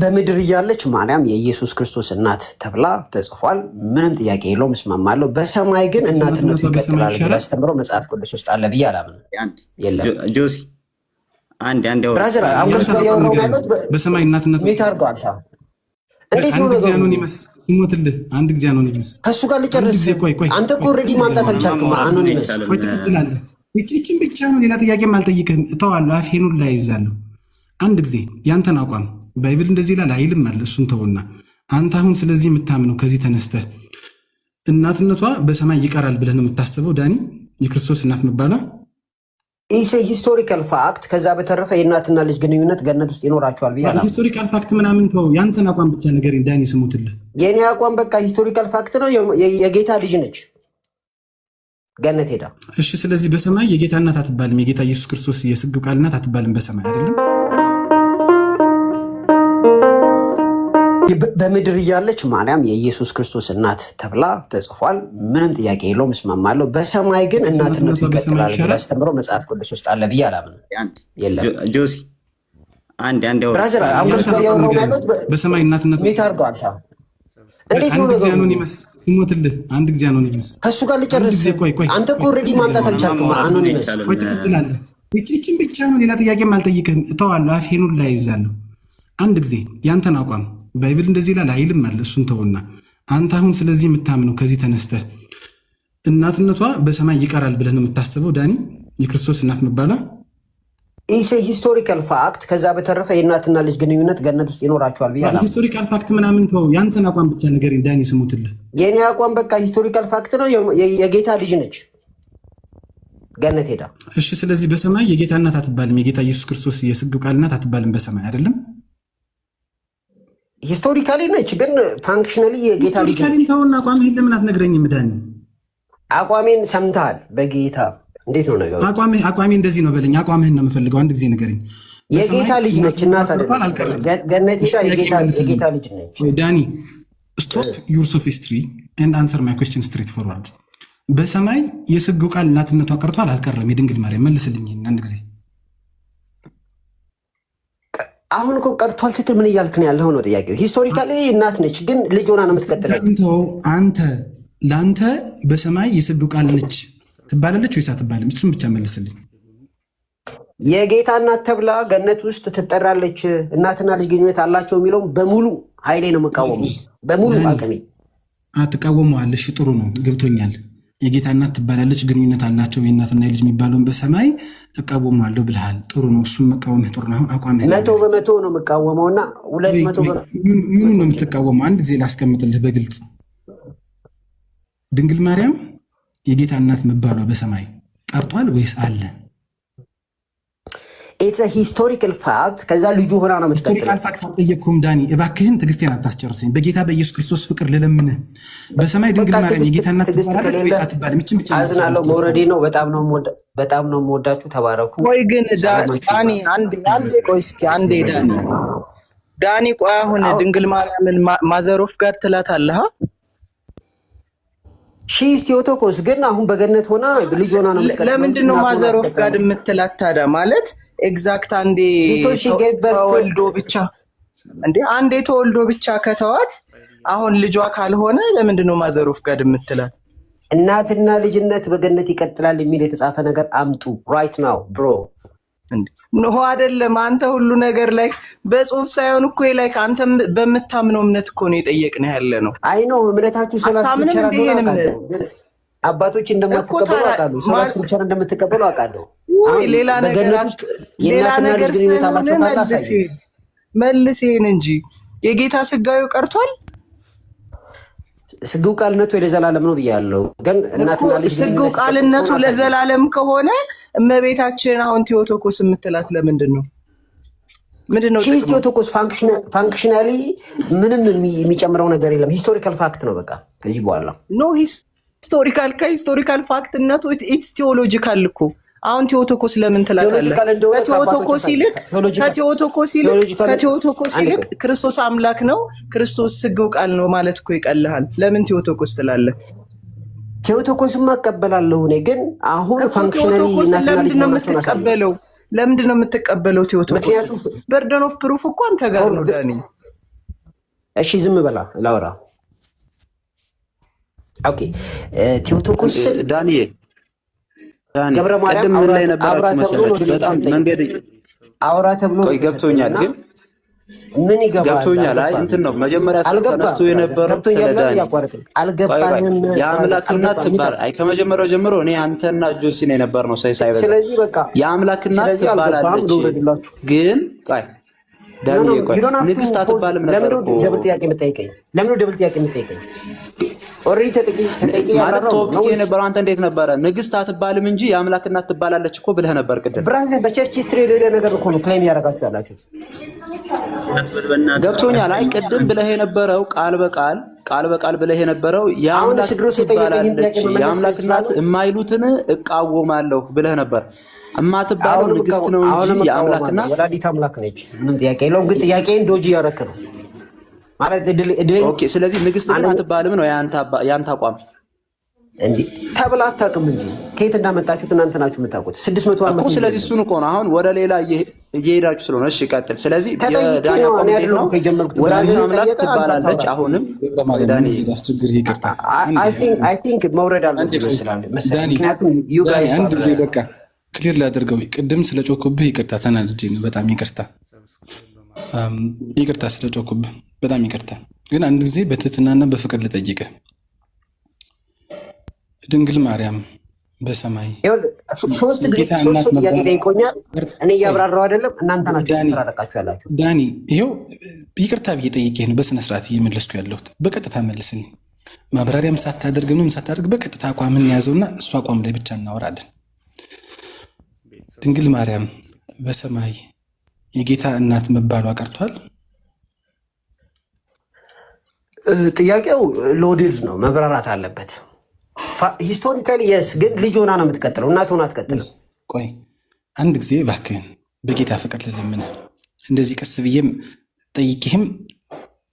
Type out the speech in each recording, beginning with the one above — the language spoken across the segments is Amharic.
በምድር እያለች ማርያም የኢየሱስ ክርስቶስ እናት ተብላ ተጽፏል። ምንም ጥያቄ የለውም፣ እስማማለሁ። በሰማይ ግን እናትነቱ ይቀጥላል ያስተምረው መጽሐፍ ቅዱስ ውስጥ አለ ብዬ አላምንም። የለም ጆሲ አንድ ብራዘር አንገሱ ያወራው ማለት በሰማይ እናትነቱ ሚታርጎ አንተ እንዴት ነው ነገሩ? ሲሞትልህ አንድ ጊዜ ነው ይመስል ከሱ ጋር ልጨርስ። አንተ እኮ ኦልሬዲ ማምጣት አልቻልክም። አሁን ይመስል ትላለህ። እቺን ብቻ ነው፣ ሌላ ጥያቄም አልጠይቅህም። እተዋለሁ፣ አፌን ሁሉ ላይ ይዛለሁ። አንድ ጊዜ ያንተን አቋም ባይብል እንደዚህ ይላል አይልም አለ። እሱን ተውና አንተ አሁን ስለዚህ የምታምነው ከዚህ ተነስተህ እናትነቷ በሰማይ ይቀራል ብለህ ነው የምታስበው? ዳኒ የክርስቶስ እናት መባሏ ኢስ ሂስቶሪካል ፋክት። ከዛ በተረፈ የእናትና ልጅ ግንኙነት ገነት ውስጥ ይኖራቸዋል ብያለሁ። ሂስቶሪካል ፋክት ምናምን ተው፣ ያንተን አቋም ብቻ ንገረኝ ዳኒ። ስሙትልህ የኔ አቋም በቃ ሂስቶሪካል ፋክት ነው። የጌታ ልጅ ነች፣ ገነት ሄዳ። እሺ፣ ስለዚህ በሰማይ የጌታ እናት አትባልም። የጌታ ኢየሱስ ክርስቶስ የስግው ቃል እናት አትባልም በሰማይ አይደለም። በምድር እያለች ማርያም የኢየሱስ ክርስቶስ እናት ተብላ ተጽፏል። ምንም ጥያቄ የለውም፣ እስማማለሁ። በሰማይ ግን እናትነቱ ይቀጥላል ያስተምረው መጽሐፍ ቅዱስ ውስጥ አለ ብዬ አላምንም። የለም ጆሲ አንድ ብራዘር አንገሱ ያወራው ማለት በሰማይ እናትነቱ ሚታርጎ አንተ እንዴት ነው ነገሩ? ሲሞትልህ አንድ ጊዜ ነው ይመስል ከሱ ጋር ልጨርስ። አንተ እኮ ኦልሬዲ ማምጣት አልቻልክም። አሁን ይመስል ትላለህ። እቺን ብቻ ነው፣ ሌላ ጥያቄም አልጠይቅህም። እተዋለሁ፣ አፌን ሁሉ ላይ ይዛለሁ። አንድ ጊዜ ያንተን አቋም ባይብል እንደዚህ ይላል አይልም አለ። እሱን ተውና አንተ አሁን ስለዚህ የምታምነው ከዚህ ተነስተህ እናትነቷ በሰማይ ይቀራል ብለህ ነው የምታስበው? ዳኒ የክርስቶስ እናት መባሏ ኢስ ሂስቶሪካል ፋክት። ከዛ በተረፈ የእናትና ልጅ ግንኙነት ገነት ውስጥ ይኖራቸዋል ብያለሁ። ሂስቶሪካል ፋክት ምናምን ተው፣ ያንተን አቋም ብቻ ንገረኝ ዳኒ። ስሙትልህ የኔ አቋም በቃ ሂስቶሪካል ፋክት ነው። የጌታ ልጅ ነች፣ ገነት ሄዳ። እሺ፣ ስለዚህ በሰማይ የጌታ እናት አትባልም። የጌታ ኢየሱስ ክርስቶስ የስግው ቃል እናት አትባልም በሰማይ አይደለም። ሂስቶሪካሊ ነች፣ ግን ፋንክሽናሊ የጌታ ልጅ ነች። ሂስቶሪካሊ ተውና አቋምህን ለምን አትነግረኝም ዳኒ? አቋሜን ሰምተሃል? በጌታ እንዴት ነው ነገሩ? አቋሜ እንደዚህ ነው በለኝ። አቋምህን ነው የምፈልገው። አንድ ጊዜ ንገረኝ። የጌታ ልጅ ነች፣ እናት አይደለም። ገነት ሄዳ የጌታ ልጅ ነች። ዳኒ ስቶፕ ዩር ሶፊስትሪ ኤንድ አንሰር ማይ ኩዌስችን ስትሬት ፎርዋርድ። በሰማይ የስግው ቃል እናትነቷ ቀርቷል አልቀረም? የድንግል ማርያም መልስልኝ አንድ ጊዜ። አሁን እኮ ቀርቷል ስትል ምን እያልክ ነው ያለው ነው ጥያቄው። ሂስቶሪካሊ እናት ነች፣ ግን ልጅ ሆና ነው የምትቀጥለው። አንተ ለአንተ በሰማይ የስግው ቃል ነች ትባላለች ወይስ አትባልም? እሱም ብቻ መልስልኝ። የጌታ እናት ተብላ ገነት ውስጥ ትጠራለች። እናትና ልጅ ግንኙነት አላቸው የሚለውም በሙሉ ኃይሌ ነው የምቃወመው፣ በሙሉ አቅሜ። አትቃወመዋለሽ? ጥሩ ነው ገብቶኛል። የጌታ እናት ትባላለች፣ ግንኙነት አላቸው የእናትና የልጅ የሚባለውን በሰማይ እቃወማለሁ ብለሃል። ጥሩ ነው፣ እሱም መቃወምህ ጥሩ ነው። አሁን አቋምህ 100% ነው የምቃወመውና 200 ምኑን ነው የምትቃወመው? አንድ ጊዜ ላስቀምጥልህ በግልጽ። ድንግል ማርያም የጌታ እናት መባሏ በሰማይ ቀርቷል ወይስ አለ? ኢትስ ሂስቶሪካል ፋክት። ከዛ ልጁ ሆና ነው የምትቀጥለው። ሂስቶሪካል ፋክት አልጠየቅኩም ዳኒ፣ እባክህን ትዕግስቴን አታስጨርሰኝ። በጌታ በኢየሱስ ክርስቶስ ፍቅር ልለምንህ። በሰማይ ድንግል ማርያም የጌታ እናት ትባላለች ወይስ አትባልም? እቺን ብቻ አዝናለሁ። መውረዴ ነው። በጣም ነው የምወዳችሁ። ተባረኩ። ቆይ ግን ዳኒ አንዴ ቆይ እስኪ አንዴ ዳኒ ቆይ አሁን ድንግል ማርያምን ማዘሮፍ ጋር ትላታለህ? ሺስ ቴዎቶኮስ ግን አሁን በገነት ሆና ልጅ ሆና ነው የምትቀጥለው። ለምንድን ነው ማዘሮፍ ጋር የምትላት ታዲያ? ማለት ኤግዛክት አንዴ ተወልዶ ብቻ እንዴ አንዴ ተወልዶ ብቻ ከተዋት አሁን ልጇ ካልሆነ ለምንድን ነው ማዘሮፍ ጋር የምትላት? እናትና ልጅነት በገነት ይቀጥላል የሚል የተጻፈ ነገር አምጡ ራይት ናው ብሮ። ነው አይደለም? አንተ ሁሉ ነገር ላይ በጽሁፍ ሳይሆን እኮ ላይ አንተ በምታምነው እምነት እኮ ነው የጠየቅነው ያለ ነው። አይ ነው እምነታችሁ ሶላ ስክሪፕቸር አለው። አባቶች እንደማትቀበሉ አውቃለሁ። ሶላ ስክሪፕቸር እንደምትቀበሉ አውቃለሁ። ሌላ ነገር መልሴን እንጂ የጌታ ስጋዩ ቀርቷል። ስግው ቃልነቱ ለዘላለም ነው ብያለሁ። ግን እናትና ልጅ ስግው ቃልነቱ ለዘላለም ከሆነ እመቤታችን አሁን ቴዎቶኮስ የምትላት ለምንድን ነው? ምንድነው ቴዎቶኮስ? ፋንክሽናሊ ምንም የሚጨምረው ነገር የለም። ሂስቶሪካል ፋክት ነው በቃ። ከዚህ በኋላ ኖ ሂስቶሪካል ከሂስቶሪካል ፋክትነቱ ኢትስ ቴዎሎጂካል እኮ። አሁን ቴዎቶኮስ ለምን ትላታለህ? ከቴዎቶኮስ ይልቅ ክርስቶስ አምላክ ነው፣ ክርስቶስ ስግው ቃል ነው ማለት እኮ ይቀልሃል። ለምን ቴዎቶኮስ ትላለህ? ቴዎቶኮስማ እቀበላለሁ እኔ። ግን አሁን ፋንክሽናሊ ለምንድን ነው የምትቀበለው? ለምንድን ነው የምትቀበለው ቴዎቶኮስ? ምክንያቱም በርደን ኦፍ ፕሩፍ እኮ አንተ ጋር ነው ዳኒ። እሺ ዝም በላ ላውራ። ኦኬ ቴዎቶኮስ ዳኒ ገብረ ማርያም አውራ ተብሎ በጣም መንገድ አውራ ተብሎ ገብቶኛል ግን ምን ይገባል? ገብቶኛል። አይ እንትን ነው መጀመሪያ ተነስቶ የነበረው አልገባንም። የአምላክና ትባል አይ ከመጀመሪያው ጀምሮ እኔ አንተና ጆሲ ነው የነበር ነው ሳይበዛ። ስለዚህ በቃ የአምላክና ትባላለች ግን ቆይ ዳኒ ቆይ ንግስት አትባልም ነበር እኮ። ደብል ጥያቄ የምጠይቀኝ ለምን ደብል ጥያቄ የምጠይቀኝ? ኦሬዲ ተጠቂ ማለት ቶፒክ የነበረው አንተ እንዴት ነበረ? ንግስት አትባልም እንጂ የአምላክና ትባላለች እኮ ብለህ ነበር ቅድም። ብራዘር በቸርች ሂስትሪ ሌላ ነገር እኮ ነው ክሌም ያደርጋችሁ ያላችሁት። ገብቶኛል። አይ ቅድም ብለህ የነበረው ቃል በቃል ብለህ የነበረው የአምላክ ትባላለች የአምላክና የማይሉትን እቃወማለሁ ብለህ ነበር። እማትባለው ንግስት ነው እንጂ የአምላክና ወላዲት አምላክ ነች። ምንም ጥያቄ የለውም። ግን ጥያቄን ዶጂ ያረክ ነው ማለት ኦኬ። ስለዚህ ንግስት ግን አትባልም ነው ያንተ አቋም እንዴ? ተብላ አታውቅም እንጂ ከየት እንዳመጣችሁት እናንተ ናችሁ የምታውቁት። 600 ዓመት እኮ ስለዚህ እሱን እኮ ነው አሁን ወደ ሌላ እየሄዳችሁ ስለሆነ። እሺ ቀጥል። ስለዚህ የዳኒ አቋም እንዴት ነው? ወላዲት አምላክ ትባላለች። አሁንም ዳኒ አስቸግር ይቅርታ። አይ ቲንክ መውረድ አለበት ይመስላል መሰለኝ። ምክንያቱም ዩ ጋይስ አንድ ጊዜ በቃ ክሊር ላደርገው። ቅድም ስለጮኩብህ ይቅርታ፣ ተናድጄ ነው። በጣም ይቅርታ ስለጮኩብህ በጣም ይቅርታ። ግን አንድ ጊዜ በትህትናና በፍቅር ልጠይቅህ። ድንግል ማርያም በሰማይ ሶስት ጥያቄ ጠይቆኛል። እኔ እያብራራው አይደለም፣ እናንተ ናችሁ ተራረቃችሁ ያላችሁ። ዳኒ ይኸው ይቅርታ ብዬ ጠይቄህ ነው በስነ ስርዓት እየመለስኩ ያለሁት። በቀጥታ መልስልኝ። ማብራሪያም ሳታደርግ ምንም ሳታደርግ በቀጥታ አቋምን ያዘውና እሱ አቋም ላይ ብቻ እናወራለን። ድንግል ማርያም በሰማይ የጌታ እናት መባሏ ቀርቷል? ጥያቄው ሎድድ ነው፣ መብራራት አለበት። ሂስቶሪካሊ የስ ግን ልጅ ሆና ነው የምትቀጥለው፣ እናት ሆና አትቀጥልም። ቆይ አንድ ጊዜ እባክህን በጌታ ፍቅር ልለምንህ፣ እንደዚህ ቀስ ብዬም ጠይቄህም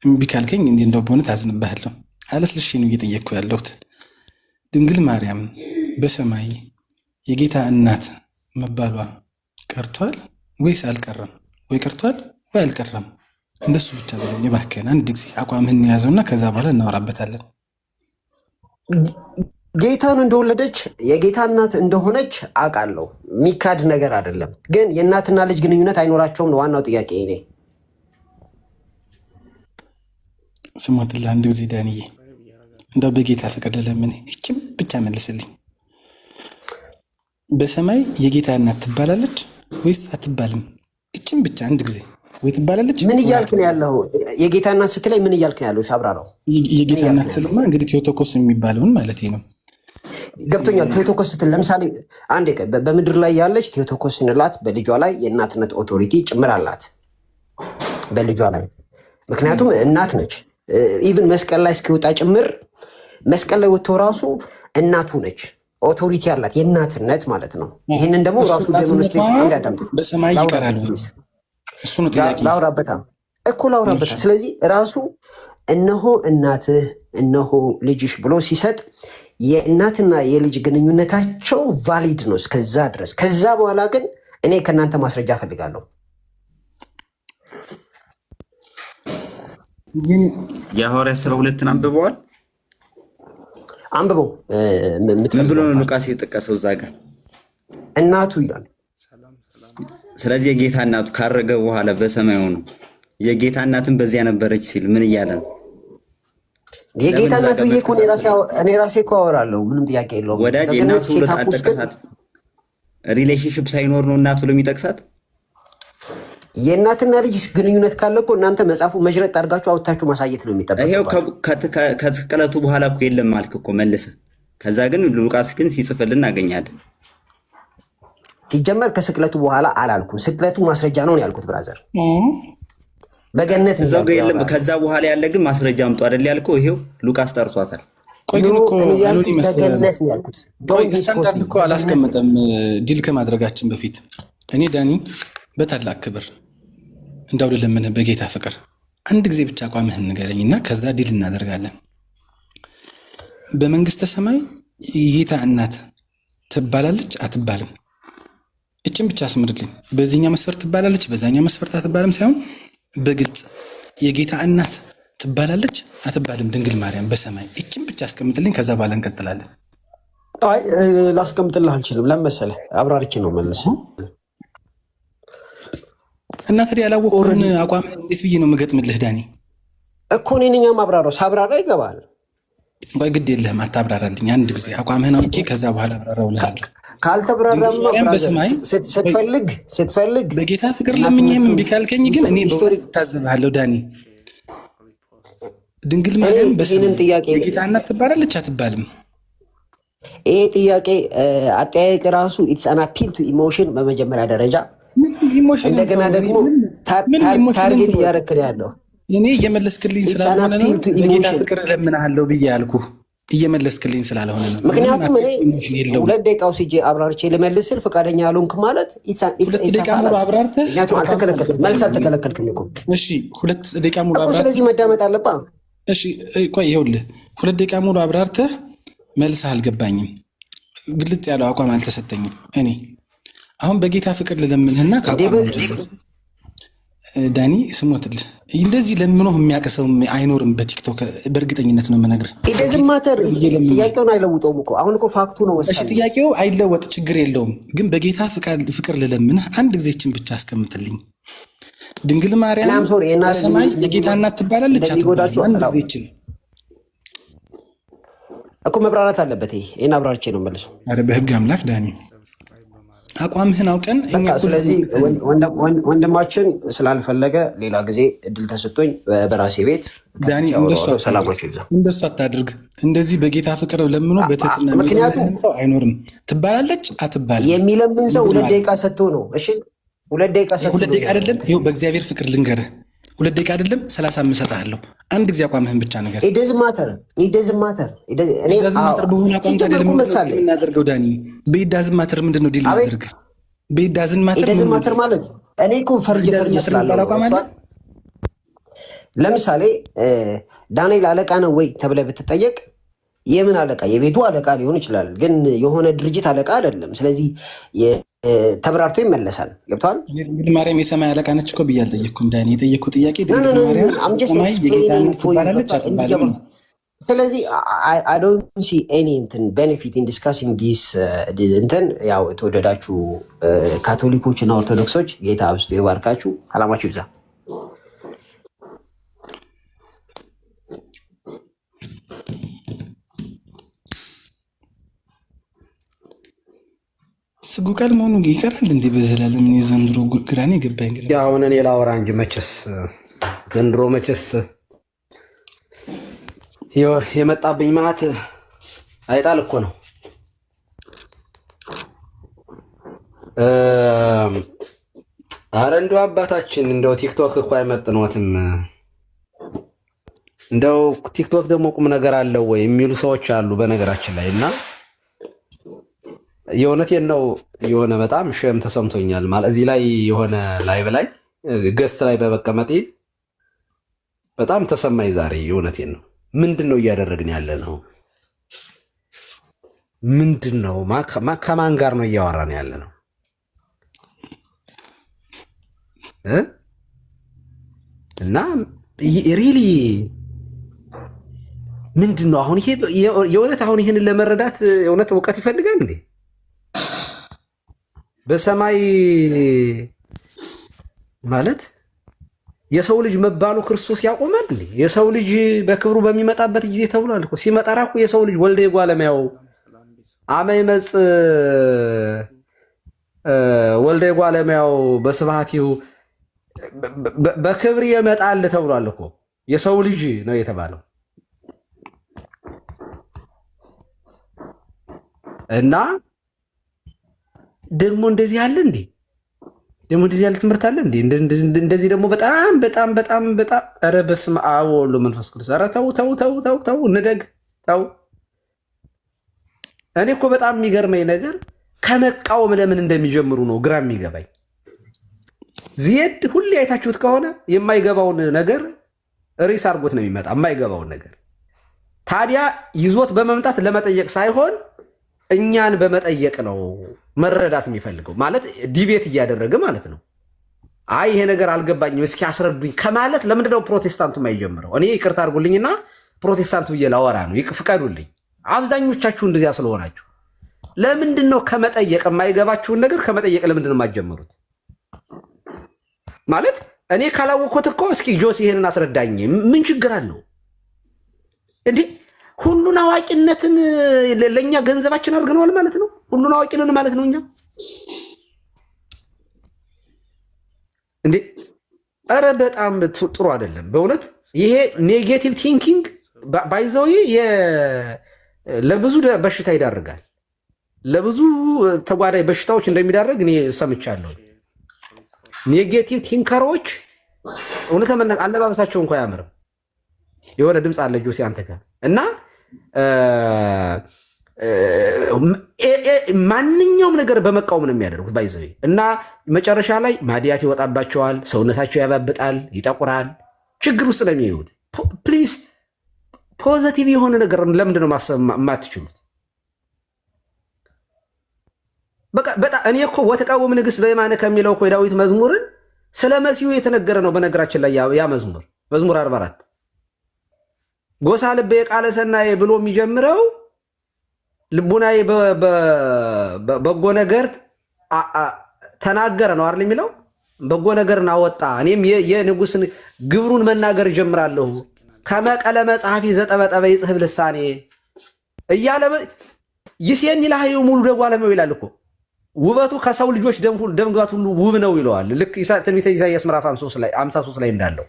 እምቢ ካልከኝ እንደው በእውነት አዝንብሃለሁ። አለስልሼ ነው እየጠየቅኩ ያለሁት። ድንግል ማርያም በሰማይ የጌታ እናት መባሏ ቀርቷል ወይስ አልቀረም? ወይ ቀርቷል ወይ አልቀረም? እንደሱ ብቻ በለኝ እባክህን። አንድ ጊዜ አቋምህን ያዘውና ከዛ በኋላ እናወራበታለን። ጌታን እንደወለደች የጌታ እናት እንደሆነች አውቃለሁ። የሚካድ ነገር አይደለም። ግን የእናትና ልጅ ግንኙነት አይኖራቸውም ነው ዋናው ጥያቄ። እኔ ስሞትልህ አንድ ጊዜ ዳንዬ፣ እንደው በጌታ ፍቅር ልለምን፣ ይህችም ብቻ መልስልኝ። በሰማይ የጌታ እናት ትባላለች ወይስ አትባልም? ይህችም ብቻ አንድ ጊዜ። ወይ ትባላለች። ምን እያልክ ነው ያለው? የጌታ እናት ስትለኝ ምን እያልክ ነው ያለው? አብራራው። የጌታ እናት ስለማ እንግዲህ ቴዎቶኮስ የሚባለውን ማለት ነው። ገብቶኛል። ቴዎቶኮስ ስትል ለምሳሌ አንድ በምድር ላይ ያለች ቴዎቶኮስ ስንላት በልጇ ላይ የእናትነት ኦቶሪቲ ጭምር አላት በልጇ ላይ። ምክንያቱም እናት ነች። ኢቭን መስቀል ላይ እስኪወጣ ጭምር መስቀል ላይ ወጥቶ ራሱ እናቱ ነች። ኦቶሪቲ አላት የእናትነት ማለት ነው። ይህንን ደግሞ ራሱ በሰማይ ይቀራል። እሱ ነው ጥያቄ። ላውራበታ እኮ ላውራበታ። ስለዚህ ራሱ እነሆ እናትህ እነሆ ልጅሽ ብሎ ሲሰጥ የእናትና የልጅ ግንኙነታቸው ቫሊድ ነው እስከዛ ድረስ። ከዛ በኋላ ግን እኔ ከእናንተ ማስረጃ እፈልጋለሁ። የሐዋርያት ሥራ 2 አንብበዋል? አንብበው። ምን ብሎ ነው ሉቃስ የጠቀሰው እዛ ጋር? እናቱ ይላል። ስለዚህ የጌታ እናቱ ካረገ በኋላ በሰማይ ሆኖ የጌታ እናትን በዚያ ነበረች ሲል ምን እያለ ነው? የጌታ እናት ብዬ እኮ እኔ ራሴ እኮ አወራለሁ። ምንም ጥያቄ የለውም። ወዳጅ እናቱ ብሎ አልጠቀሳት። ሪሌሽንሽፕ ሳይኖር ነው እናቱ ለሚጠቅሳት። የእናትና ልጅ ግንኙነት ካለ እኮ እናንተ መጽሐፉ መጅረጥ አድርጋችሁ አውጥታችሁ ማሳየት ነው የሚጠበቀው። ይሄው ከስቅለቱ በኋላ እኮ የለም አልክ እኮ መልሰ። ከዛ ግን ሉቃስ ግን ሲጽፍልን እናገኛለን። ሲጀመር ከስቅለቱ በኋላ አላልኩም። ስቅለቱ ማስረጃ ነው ያልኩት ብራዘር። በገነት እዛው ጋር የለም። ከዛ በኋላ ያለ ግን ማስረጃ አምጡ አይደል ያልከው? ይሄው ሉቃስ ጠርቷታል። ቆይ ግን እኮ በገነት ነው ያልኩት። ስታንዳርድ እኮ አላስቀመጠም። ዲል ከማድረጋችን በፊት እኔ ዳኒ በታላቅ ክብር እንዳው ልለምንህ በጌታ ፍቅር አንድ ጊዜ ብቻ አቋምህን ንገረኝ እና ከዛ ዲል እናደርጋለን። በመንግስተ ሰማይ የጌታ እናት ትባላለች አትባልም? እችን ብቻ አስምርልኝ። በዚህኛው መስፈርት ትባላለች፣ በዛኛው መስፈርት አትባልም ሳይሆን በግልጽ የጌታ እናት ትባላለች አትባልም ድንግል ማርያም በሰማይ። እችን ብቻ አስቀምጥልኝ፣ ከዛ በኋላ እንቀጥላለን። አይ ላስቀምጥልህ አልችልም። ለመሰለህ አብራርቼ ነው መልስ እና ታዲያ ያላወቅሁህን አቋም እንዴት ብዬ ነው የምገጥምልህ ዳኒ? እኮ እኔ ነኝ ማብራራው። ሳብራራ ይገባል። ቆይ ግድ የለህም አታብራራልኝ። አንድ ጊዜ አቋምህን አውቄ ከዛ በኋላ አብራራው እልሃለሁ። ካልተብራራማ በሰማይ ስትፈልግ በጌታ ፍቅር ለምኜም እምቢ ካልከኝ ግን እኔ በእውነት እታዘብሃለሁ ዳኒ። ድንግል ማርያም በሰማይ የጌታ እናት ትባላለች አትባልም? ይሄ ጥያቄ አጠያየቅ ራሱ ኢትስ አን አፒል ቱ ኢሞሽን በመጀመሪያ ደረጃ። እንደገና ደግሞ ታርጌት እያደረክን ያለው እኔ እየመለስክልኝ ስላልሆነ ነው። በጌታ ፍቅር እለምንሃለሁ ብዬ ያልኩህ እየመለስክልኝ ስላልሆነ ነው። ምክንያቱም እኔ 2 ደቂቃ ወስጄ አብራርቼ ልመልስ ስል ፈቃደኛ ያልሆንክ ማለት መልስ አልተከለከልክም እኮ። እሺ 2 ደቂቃ ሙሉ አብራርተህ ስለዚህ መዳመጥ አለብህ። እሺ ቆይ ይኸውልህ 2 ደቂቃ ሙሉ አብራርተህ መልስህ አልገባኝም። ግልጽ ያለው አቋም አልተሰጠኝም። እኔ አሁን በጌታ ፍቅር ልለምንህና ከአቋም ዳኒ ስሞትልህ እንደዚህ ለምኖ የሚያቀሰው አይኖርም በቲክቶክ በእርግጠኝነት ነው የምነግርህ። ኢደዝማተር ጥያቄውን አይለውጠውም እኮ አሁን እኮ ፋክቱ ነው ወሳኝ። እሺ ጥያቄው አይለወጥ ችግር የለውም ግን በጌታ ፍቅር ልለምንህ አንድ ጊዜ እችን ብቻ አስቀምጥልኝ። ድንግል ማርያም በሰማይ የጌታ እናት ትባላለች አትባልም? አንድ ጊዜ እችን እኮ መብራራት አለበት። ይሄን አብራርቼ ነው መልሶ። አረ በህግ አምላክ ዳኒ አቋምህን አውቀን ስለዚህ ወንድማችን ስላልፈለገ ሌላ ጊዜ እድል ተሰጥቶኝ በራሴ ቤት እንደሱ አታድርግ። እንደዚህ በጌታ ፍቅር ለምኖ በትህትና የሚለምን ሰው አይኖርም። ትባላለች አትባልም የሚለምን ሰው 2 ደቂቃ ሰጥቶ ነው። እሺ 2 ደቂቃ ሰጥቶ 2 ደቂቃ አይደለም። ይኸው በእግዚአብሔር ፍቅር ልንገርህ 2 ደቂቃ አይደለም 30 እሰጥሃለሁ። አንድ ጊዜ አቋምህን ብቻ ነገር ኢደዝማተር በሆነ አቋም የምናደርገው ዳኒ በኢዳዝማተር ምንድን ነው ዲል ማድረግ? በኢዳዝማተር ማለት እኔ እኮ ፈርጅ ለምሳሌ ዳንኤል አለቃ ነው ወይ ተብለህ ብትጠየቅ የምን አለቃ? የቤቱ አለቃ ሊሆን ይችላል፣ ግን የሆነ ድርጅት አለቃ አይደለም። ስለዚህ ተብራርቶ ይመለሳል። ገብቶሃል? ድንግል ማርያም የሰማይ አለቃ ነች እኮ ብዬ አልጠየቅኩም ዳኒ። የጠየቅኩት ጥያቄ ድንግል ማርያም ሰማይ የጌታ እናት ትባላለች አትባልም ነው። ስለዚህ I don't see any benefit in discussing this እንትን ያው የተወደዳችሁ ካቶሊኮች እና ኦርቶዶክሶች ጌታ አብዝቶ ይባርካችሁ። ሰላማችሁ ይብዛ። ስጉ ቃል መሆኑ ይቀራል እንዴ? በዘላለም የዘንድሮ ግራኔ ገባኝ። እንግዲህ አሁን እኔ ላወራ እንጂ መቼስ ዘንድሮ መቼስ የመጣብኝ ማት አይጣል እኮ ነው። አረ እንደው አባታችን እንደው ቲክቶክ እኮ አይመጥኖትም። እንደው ቲክቶክ ደግሞ ቁም ነገር አለው ወይ የሚሉ ሰዎች አሉ በነገራችን ላይ እና የእውነቴን ነው። የሆነ በጣም ሸም ተሰምቶኛል ማለት እዚህ ላይ የሆነ ላይቭ ላይ ገስት ላይ በመቀመጤ በጣም ተሰማኝ ዛሬ። የእውነቴን ነው። ምንድን ነው እያደረግን ያለ ነው? ምንድን ነው ከማን ጋር ነው እያወራን ያለ ነው? እና ሪሊ ምንድን ነው አሁን ይሄ የእውነት አሁን ይህንን ለመረዳት የእውነት እውቀት ይፈልጋል እንዴ? በሰማይ ማለት የሰው ልጅ መባሉ ክርስቶስ ያቆማል እንዴ? የሰው ልጅ በክብሩ በሚመጣበት ጊዜ ተብሏል እኮ። ሲመጣ ራሱ የሰው ልጅ ወልደ ጓለማያው አመ ይመጽእ ወልደ ጓለማያው በስብሐቲሁ በክብር ይመጣል ተብሏል እኮ። የሰው ልጅ ነው የተባለው እና ደግሞ እንደዚህ ያለ እንዴ? ደግሞ እንደዚህ ያለ ትምህርት አለ እንዴ? እንደዚህ ደግሞ በጣም በጣም በጣም በጣም ኧረ በስመ አብ ወወልድ ወመንፈስ ቅዱስ። ኧረ ተው ተው ተው ተው ተው እንደግ ተው። እኔ እኮ በጣም የሚገርመኝ ነገር ከመቃወም ለምን እንደሚጀምሩ ነው ግራ የሚገባኝ። ዚየድ ሁሌ አይታችሁት ከሆነ የማይገባውን ነገር ሪስ አድርጎት ነው የሚመጣ የማይገባውን ነገር። ታዲያ ይዞት በመምጣት ለመጠየቅ ሳይሆን እኛን በመጠየቅ ነው መረዳት የሚፈልገው ማለት ዲቤት እያደረገ ማለት ነው። አይ ይሄ ነገር አልገባኝም እስኪ አስረዱኝ ከማለት ለምንድነው ፕሮቴስታንቱ የማይጀምረው? እኔ ይቅርታ አድርጉልኝና ፕሮቴስታንት ብዬ ላወራ ነው ፍቀዱልኝ። አብዛኞቻችሁ እንደዚያ ስለሆናችሁ ለምንድነው ከመጠየቅ የማይገባችሁን ነገር ከመጠየቅ ለምንድነው የማትጀምሩት? ማለት እኔ ካላወቅኩት እኮ እስኪ ጆስ ይሄንን አስረዳኝ ምን ችግር አለው እንዴ? ሁሉን አዋቂነትን ለኛ ገንዘባችን አድርገነዋል ማለት ነው። ሁሉን አዋቂ ነን ማለት ነው እኛ እንዴ? ኧረ በጣም ጥሩ አይደለም በእውነት ይሄ ኔጌቲቭ ቲንኪንግ ባይዘው ለብዙ በሽታ ይዳርጋል። ለብዙ ተጓዳኝ በሽታዎች እንደሚዳርግ እኔ ሰምቻለሁ። ኔጌቲቭ ቲንከሮች እውነት አለባበሳቸው እንኳን አያምርም። የሆነ ድምፅ አለ ጆሲ አንተ ጋር እና ማንኛውም ነገር በመቃወም ነው የሚያደርጉት ባይዘው እና መጨረሻ ላይ ማዲያት ይወጣባቸዋል፣ ሰውነታቸው ያባብጣል፣ ይጠቁራል፣ ችግር ውስጥ ነው የሚሄዱት። ፕሊዝ ፖዘቲቭ የሆነ ነገር ለምንድን ነው ማሰብ የማትችሉት? በጣም እኔ እኮ ወተቃወም ንግሥት በየማነ ከሚለው እኮ የዳዊት መዝሙርን ስለ መሲሁ የተነገረ ነው። በነገራችን ላይ ያ መዝሙር 44 ጎሳ ልቤ ቃለ ሰናዬ ብሎ የሚጀምረው ልቡናዬ በጎ ነገር ተናገረ ነው አይደል የሚለው። በጎ ነገርን አወጣ፣ እኔም የንጉሥን ግብሩን መናገር ጀምራለሁ። ከመቀለ መጽሐፊ ዘጠበጠበ ይጽሕፍ ልሳኔ እያለ ይሴኒ ለሐዩ ሙሉ ደጓ ለመው ይላል እኮ። ውበቱ ከሰው ልጆች ደምግባት ሁሉ ውብ ነው ይለዋል። ልክ ትንቢተ ኢሳይያስ ምዕራፍ 53 ላይ እንዳለው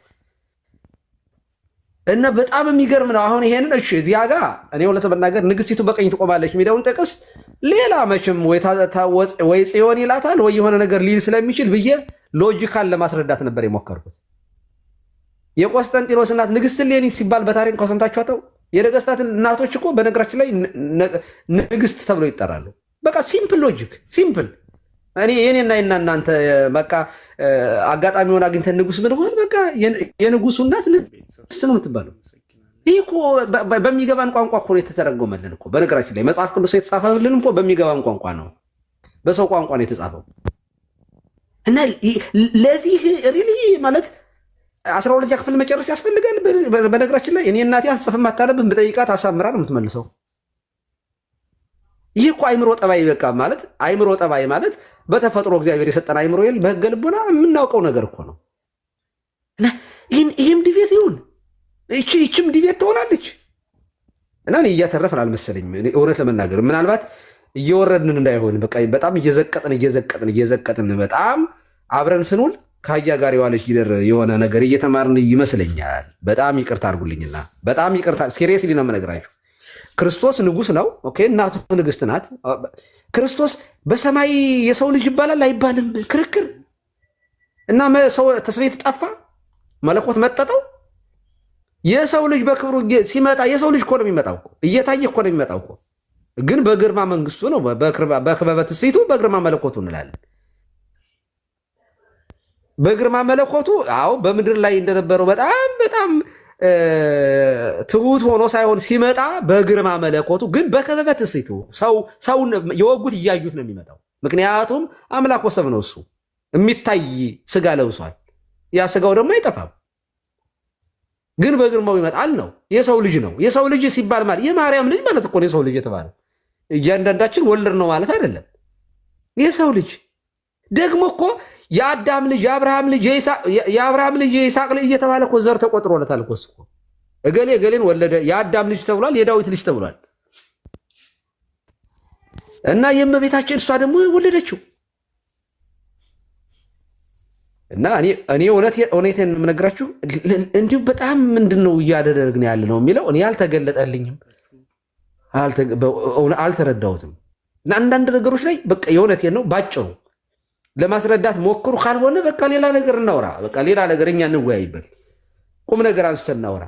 እና በጣም የሚገርም ነው። አሁን ይሄንን እሺ እዚያ ጋር እኔ ሁለት መናገር ንግስቲቱ በቀኝ ትቆማለች የሚለውን ጥቅስ ሌላ መቼም ወይ ጽዮን ይላታል ወይ የሆነ ነገር ሊል ስለሚችል ብዬ ሎጂካል ለማስረዳት ነበር የሞከርኩት። የቆስጠንጢኖስ እናት ንግስት እሌኒ ሲባል በታሪክ እንኳን ሰምታችሁ አታውቁም? የነገስታት እናቶች እኮ በነገራችን ላይ ንግስት ተብሎ ይጠራሉ። በቃ ሲምፕል ሎጂክ ሲምፕል። እኔ የኔና እናንተ በቃ አጋጣሚ ሆነ አግኝተን ንጉስ ብንሆን በቃ የንጉሱ እናት ንግስት ነው የምትባለው። ይህ እኮ በሚገባን ቋንቋ እኮ ነው የተተረጎመልን እኮ። በነገራችን ላይ መጽሐፍ ቅዱስ የተጻፈልን እኮ በሚገባን ቋንቋ ነው፣ በሰው ቋንቋ ነው የተጻፈው። እና ለዚህ ሪሊ ማለት 12ኛ ክፍል መጨረስ ያስፈልጋል። በነገራችን ላይ እኔ እናቴ አስጽፍም አታነብም ብጠይቃት አሳምራ ነው የምትመልሰው። ይህ እኮ አይምሮ ጠባይ በቃ ማለት አይምሮ ጠባይ ማለት በተፈጥሮ እግዚአብሔር የሰጠን አይምሮ ይል በህገ ልቦና የምናውቀው ነገር እኮ ነው። እና ይህም ዲቤት ይሁን ይችም ዲቤት ትሆናለች። እና እኔ እያተረፍን አልመሰለኝም እውነት ለመናገር ምናልባት እየወረድን እንዳይሆን በቃ በጣም እየዘቀጥን በጣም አብረን ስንውል ከአያ ጋር የዋለች ጊደር የሆነ ነገር እየተማርን ይመስለኛል። በጣም ይቅርታ አድርጉልኝና በጣም ይቅርታ ሲሪየስሊ ነው የምነግራችሁ። ክርስቶስ ንጉስ ነው። ኦኬ እናቱ ንግስት ናት። ክርስቶስ በሰማይ የሰው ልጅ ይባላል አይባልም ክርክር እና ሰው ተስቤት ጠፋ፣ መለኮት መጠጠው። የሰው ልጅ በክብሩ ሲመጣ የሰው ልጅ እኮ ነው የሚመጣው እኮ እየታየ እኮ ነው የሚመጣው እኮ። ግን በግርማ መንግስቱ ነው፣ በክበበ ትስብእቱ በግርማ መለኮቱ እንላለን። በግርማ መለኮቱ አዎ በምድር ላይ እንደነበረው በጣም ትሁት ሆኖ ሳይሆን ሲመጣ በግርማ መለኮቱ ግን በክበበ ትስብእቱ ሰውን የወጉት እያዩት ነው የሚመጣው። ምክንያቱም አምላክ ወሰብ ነው፣ እሱ የሚታይ ስጋ ለብሷል። ያ ስጋው ደግሞ አይጠፋም፣ ግን በግርማው ይመጣል ነው። የሰው ልጅ ነው። የሰው ልጅ ሲባል ማለት የማርያም ልጅ ማለት እኮ ነው የሰው ልጅ የተባለው። እያንዳንዳችን ወልድ ነው ማለት አይደለም። የሰው ልጅ ደግሞ እኮ የአዳም ልጅ የአብርሃም ልጅ የይስሐቅ ልጅ እየተባለ እኮ ዘር ተቆጥሮለታል እኮ። እሱ እገሌ እገሌን ወለደ የአዳም ልጅ ተብሏል፣ የዳዊት ልጅ ተብሏል። እና የእመቤታችን እሷ ደግሞ ወለደችው። እና እኔ እውነቴን የምነግራችሁ እንዲሁ በጣም ምንድን ነው እያደረግን ያለ ነው የሚለው እኔ አልተገለጠልኝም፣ አልተረዳሁትም። እና አንዳንድ ነገሮች ላይ በቃ የእውነቴን ነው ባጭሩ ለማስረዳት ሞክሩ። ካልሆነ በቃ ሌላ ነገር እናውራ። በቃ ሌላ ነገር እኛ እንወያይበት፣ ቁም ነገር አንስተን እናውራ።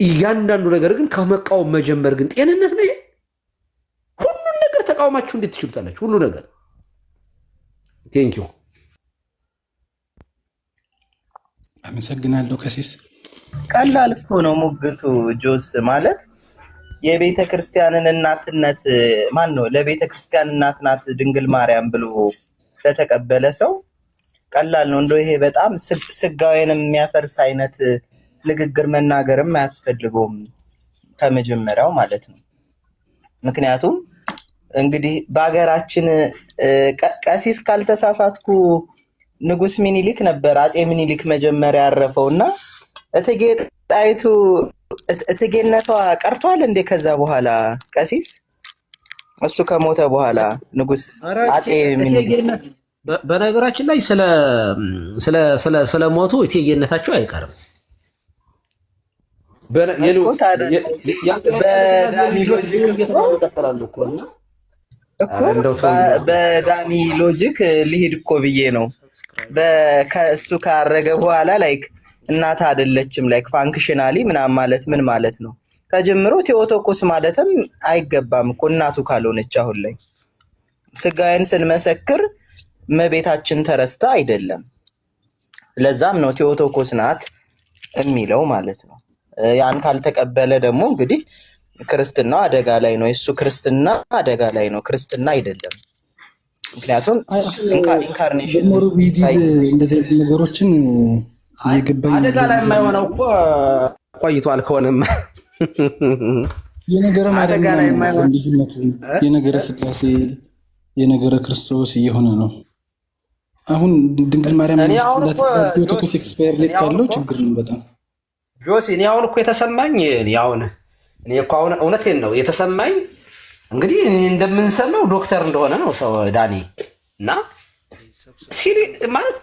እያንዳንዱ ነገር ግን ከመቃወም መጀመር ግን ጤንነት ነው። ሁሉን ነገር ተቃውማችሁ እንዴት ትችሉታላችሁ? ሁሉ ነገር ቴንኪው። አመሰግናለሁ። ከሲስ ቀላል እኮ ነው ሙግቱ ጆስ ማለት የቤተ ክርስቲያንን እናትነት ማን ነው ለቤተ ክርስቲያን እናት ናት ድንግል ማርያም ብሎ ለተቀበለ ሰው ቀላል ነው። እንደው ይሄ በጣም ስጋዌንም የሚያፈርስ አይነት ንግግር መናገርም አያስፈልገውም ከመጀመሪያው ማለት ነው። ምክንያቱም እንግዲህ በሀገራችን ቀሲስ ካልተሳሳትኩ ንጉስ ሚኒሊክ ነበር አጼ ሚኒሊክ መጀመሪያ ያረፈውና እቴጌ ጣይቱ እቴጌነቷ ቀርቷል እንዴ? ከዛ በኋላ ቀሲስ እሱ ከሞተ በኋላ ንጉስ አጼ ሚኒሊክ በነገራችን ላይ ስለ ሞቱ እቴጌነታቸው አይቀርም። በዳኒ ሎጂክ ሊሄድ እኮ ብዬ ነው። ከእሱ ካረገ በኋላ ላይክ እናት አይደለችም ላይክ ፋንክሽናሊ ምናምን ማለት ምን ማለት ነው? ከጀምሮ ቴዎቶኮስ ማለትም አይገባም እኮ እናቱ ካልሆነች። አሁን ላይ ስጋዬን ስንመሰክር እመቤታችን ተረስታ አይደለም። ለዛም ነው ቴዎቶኮስ ናት የሚለው ማለት ነው። ያን ካልተቀበለ ደግሞ እንግዲህ ክርስትናው አደጋ ላይ ነው። የሱ ክርስትና አደጋ ላይ ነው፣ ክርስትና አይደለም። ምክንያቱም ኢንካርኔሽን እንደዚህ ነገሮችን አደጋ ላይ የማይሆነው እኮ ቆይቷል። ከሆነም የነገረ ማርያም የነገረ ስላሴ የነገረ ክርስቶስ እየሆነ ነው። አሁን ድንግል ማርያም ቴዎቶኮስ ኤክስፓየር ሌት ካለው ችግር ነው በጣም ጆሲ። እኔ አሁን እኮ የተሰማኝ እኔ እኮ አሁን እውነቴን ነው የተሰማኝ። እንግዲህ እንደምንሰማው ዶክተር እንደሆነ ነው ሰው ዳኒ እና ሲሪ ማለት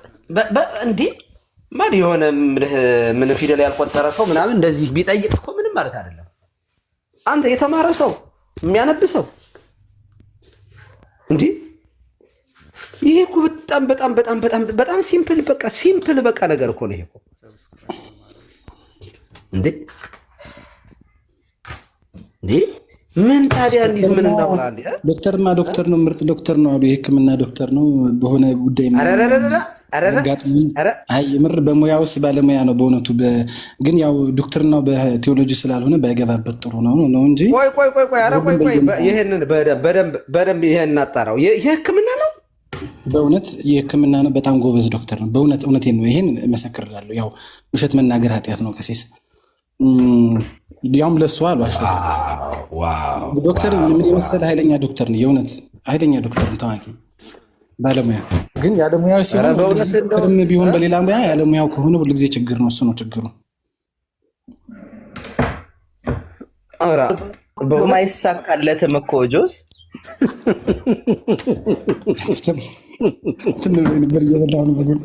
እንዲህ ማለት የሆነ ምን ፊደል ያልቆጠረ ሰው ምናምን እንደዚህ ቢጠይቅ እኮ ምንም ማለት አይደለም። አንተ የተማረ ሰው የሚያነብ ሰው እንዲህ ይሄ እኮ በጣም ሲምፕል በቃ ነገር እኮ ነው ይሄ እኮ እንዴ ምን ታዲያ እንዴት ምን እናውራለን? ዶክተርማ ዶክተር ነው፣ ምርጥ ዶክተር ነው አሉ። የሕክምና ዶክተር ነው በሆነ ጉዳይ የምር በሙያውስ ባለሙያ ነው በእውነቱ። ግን ያው ዶክተርናው በቴዎሎጂ ስላልሆነ ባይገባበት ጥሩ ነው እንጂ። ቆይ ይሄንን በደንብ ይሄን እናጣራው። የሕክምና ነው በእውነት የሕክምና ነው። በጣም ጎበዝ ዶክተር ነው በእውነት። እውነቴን ነው። ይሄን እመሰክራለሁ። ያው ውሸት መናገር ኃጢአት ነው ቀሲስ። ያውም ለሱ አልዋሸሁትም። ዶክተር ምን የመሰለ ኃይለኛ ዶክተር ነው። የእውነት ኃይለኛ ዶክተር ነው፣ ታዋቂ ባለሙያ። ግን ያለሙያው ሲሆን ቢሆን በሌላ ሙያ ያለሙያው ከሆነ ሁልጊዜ ችግር ነው። እሱ ነው ችግሩ። ማይሳካለትም እኮ ጆስ ነበር እየበላሁ ነው በጎን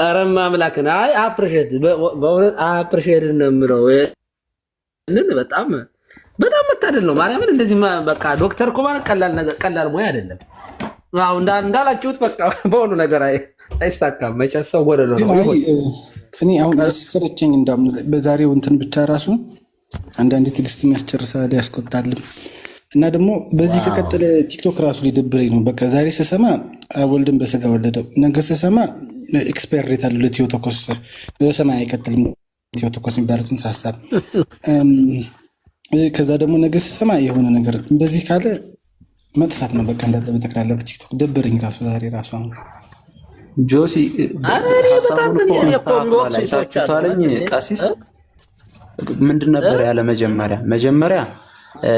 አረማ አምላክን አፕሪሼት በእውነት አፕሪሼት ነው የምለው። በጣም መታደል ነው ማርያምን። እንደዚህ በቃ ዶክተር እኮ ማለት ቀላል ሙያ አይደለም። አዎ እንዳላችሁት በቃ በሁሉ ነገር አይሳካም። መቼም ሰው ጎደሎ ነው። እኔ አሁን ሲሰረቸኝ እንዳውም በዛሬው እንትን ብቻ ራሱ አንዳንዴ ትዕግስት ያስጨርሳል ያስቆጣልም። እና ደግሞ በዚህ ከቀጠለ ቲክቶክ ራሱ ሊደብረኝ ነው። በቃ ዛሬ ስሰማ ወልድን በስጋ ወለደው፣ ነገ ስሰማ ኤክስፓየር ዴት አለው ለቴዎቶኮስ፣ በሰማይ አይቀጥልም ቴዎቶኮስ የሚባለው ጽንሰ ሀሳብ። ከዛ ደግሞ ነገ ስሰማ የሆነ ነገር እንደዚህ ካለ መጥፋት ነው በቃ እንዳለ በጠቅላላ በቲክቶክ ደበረኝ ራሱ ዛሬ ራሱ። አሁን ጆሲ ሀሳቡን ታለኝ ቀሲስ ምንድን ነበር ያለ መጀመሪያ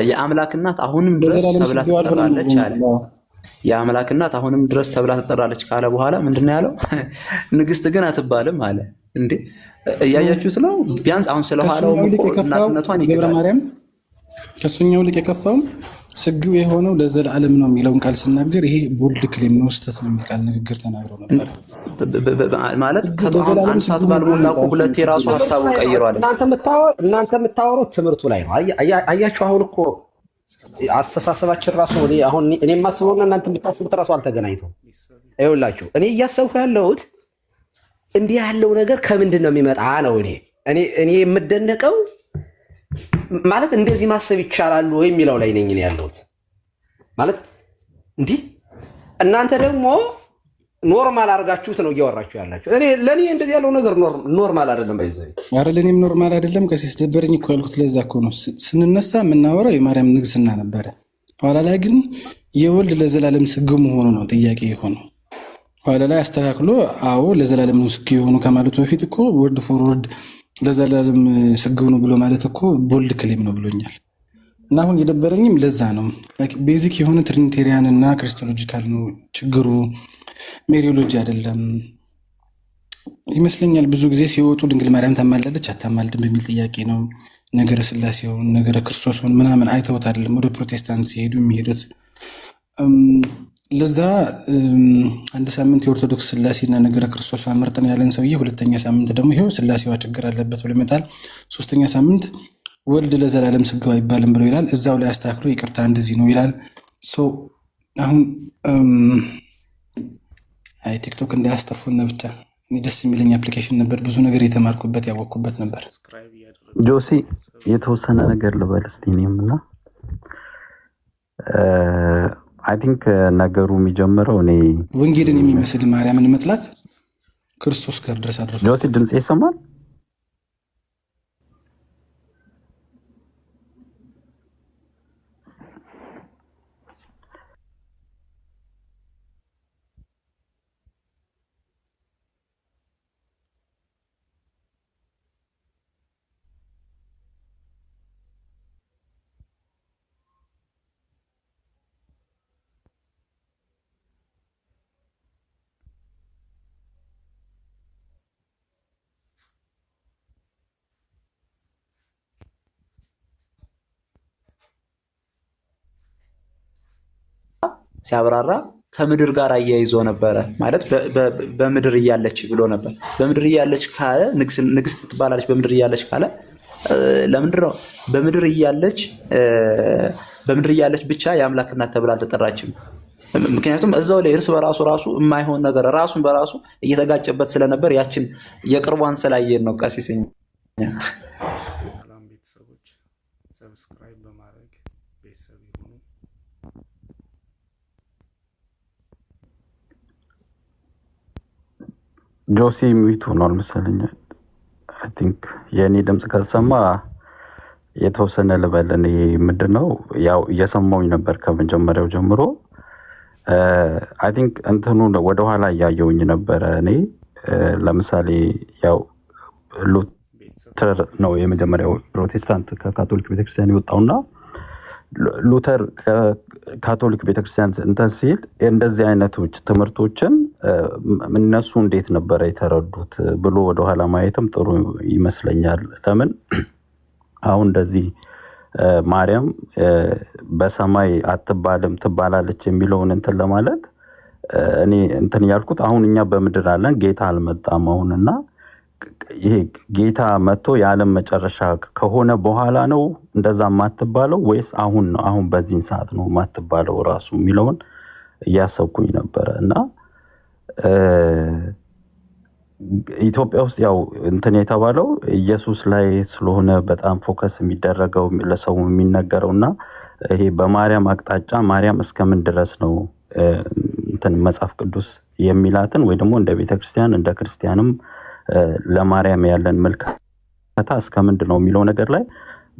የአምላክ እናት አሁንም ድረስ ተብላ ትጠራለች አለ። የአምላክ እናት አሁንም ድረስ ተብላ ትጠራለች ካለ በኋላ ምንድን ነው ያለው? ንግስት ግን አትባልም አለ። እንዴ እያያችሁት ነው። ቢያንስ አሁን ስለኋላው እናትነቷን ገብረ ማርያም ከሱኛው ልቅ የከፋው ስግው የሆነው ለዘላለም ነው የሚለውን ቃል ስናገር ይሄ ቦልድ ክሌም ነው፣ ስህተት ነው የሚል ቃል ንግግር ተናግረው ነበር። ማለት አንድ ሰዓት ባልሞላ እኮ ሁለቴ የራሱ ሀሳቡን ቀይሯል። እናንተ የምታወሩት ትምህርቱ ላይ ነው። አያችሁ አሁን እኮ አስተሳሰባችን ራሱ አሁን እኔ የማስበውና እናንተ የምታስቡት ራሱ አልተገናኝተው። ይኸውላችሁ እኔ እያሰብኩ ያለሁት እንዲህ ያለው ነገር ከምንድን ነው የሚመጣ ነው። እኔ የምደነቀው ማለት እንደዚህ ማሰብ ይቻላል ወይ የሚለው ላይ ነኝ ያለሁት። ማለት እንዲህ እናንተ ደግሞ ኖርማል አድርጋችሁት ነው እያወራችሁ ያላችሁ። ለእኔ እንደዚህ ያለው ነገር ኖርማል አይደለም። ባይዘኝ ኧረ ለእኔም ኖርማል አይደለም። ቀሲስ ደበረኝ እኮ ያልኩት ለዛ እኮ ነው። ስንነሳ የምናወራው የማርያም ንግስና ነበረ። ኋላ ላይ ግን የወልድ ለዘላለም ስግው መሆኑ ነው ጥያቄ የሆነው። ኋላ ላይ አስተካክሎ አዎ ለዘላለም ነው ስግው የሆኑ ከማለቱ በፊት እኮ ወርድ ፎር ወርድ ለዘላለም ስግው ነው ብሎ ማለት እኮ ቦልድ ክሌም ነው ብሎኛል። እና አሁን የደበረኝም ለዛ ነው። ቤዚክ የሆነ ትሪኒቴሪያን እና ክርስቶሎጂካል ነው ችግሩ፣ ሜሪዮሎጂ አይደለም ይመስለኛል። ብዙ ጊዜ ሲወጡ ድንግል ማርያም ታማልዳለች አታማልድም በሚል ጥያቄ ነው። ነገረ ስላሴውን ነገረ ክርስቶስን ምናምን አይተውት አይደለም ወደ ፕሮቴስታንት ሲሄዱ የሚሄዱት። ለዛ አንድ ሳምንት የኦርቶዶክስ ስላሴና ነገረ ክርስቶስ አመርጠን ያለን ሰውዬ ሁለተኛ ሳምንት ደግሞ ይሄው ስላሴዋ ችግር አለበት ብሎ ይመጣል። ሶስተኛ ሳምንት ወልድ ለዘላለም ስግው አይባልም ብሎ ይላል። እዛው ላይ አስተካክሎ ይቅርታ እንደዚህ ነው ይላል። አሁን አይ ቲክቶክ እንዳያስጠፉን ብቻ ደስ የሚለኝ አፕሊኬሽን ነበር። ብዙ ነገር የተማርኩበት ያወቅኩበት ነበር። ጆሲ የተወሰነ ነገር ልበል እስቲ እኔም እና አይ ቲንክ ነገሩ የሚጀምረው እኔ ወንጌልን የሚመስል ማርያምን መጥላት ክርስቶስ ጋር ድረስ አድርሶ ጆሲ ድምጽ ይሰማል? ሲያብራራ ከምድር ጋር አያይዞ ነበረ ማለት በምድር እያለች ብሎ ነበር። በምድር እያለች ካለ ንግስት ትባላለች። በምድር እያለች ካለ ለምንድን ነው በምድር እያለች ብቻ የአምላክ እናት ተብላ አልተጠራችም? ምክንያቱም እዛው ላይ እርስ በራሱ የማይሆን ነገር ራሱን በራሱ እየተጋጨበት ስለነበር ያችን የቅርቧን ስላየን ነው። ቀሲሰኛ ቤተሰቦች ሰብስክራይብ በማድረግ ቤተሰብ ይሁኑ። ጆሲ ሚቱ ሆኗል መሰለኝ። አይ ቲንክ የእኔ ድምፅ ከተሰማ የተወሰነ ልበል። እኔ ምንድነው ያው እየሰማሁኝ ነበር ከመጀመሪያው ጀምሮ። አይ ቲንክ እንትኑ ወደኋላ እያየውኝ ነበረ። እኔ ለምሳሌ ያው ሉተር ነው የመጀመሪያው ፕሮቴስታንት ከካቶሊክ ቤተክርስቲያን የወጣውና ሉተር ከካቶሊክ ቤተክርስቲያን እንትን ሲል እንደዚህ አይነቶች ትምህርቶችን እነሱ እንዴት ነበረ የተረዱት ብሎ ወደኋላ ማየትም ጥሩ ይመስለኛል። ለምን አሁን እንደዚህ ማርያም በሰማይ አትባልም ትባላለች የሚለውን እንትን ለማለት እኔ እንትን ያልኩት አሁን እኛ በምድር አለን፣ ጌታ አልመጣም አሁንና ይሄ ጌታ መጥቶ የዓለም መጨረሻ ከሆነ በኋላ ነው እንደዛ ማትባለው ወይስ አሁን ነው? አሁን በዚህን ሰዓት ነው ማትባለው ራሱ የሚለውን እያሰብኩኝ ነበረ። እና ኢትዮጵያ ውስጥ ያው እንትን የተባለው ኢየሱስ ላይ ስለሆነ በጣም ፎከስ የሚደረገው ለሰው የሚነገረውና ይሄ በማርያም አቅጣጫ ማርያም እስከምን ድረስ ነው እንትን መጽሐፍ ቅዱስ የሚላትን ወይ ደግሞ እንደ ቤተክርስቲያን እንደ ክርስቲያንም ለማርያም ያለን መልከታ እስከምንድን ነው የሚለው ነገር ላይ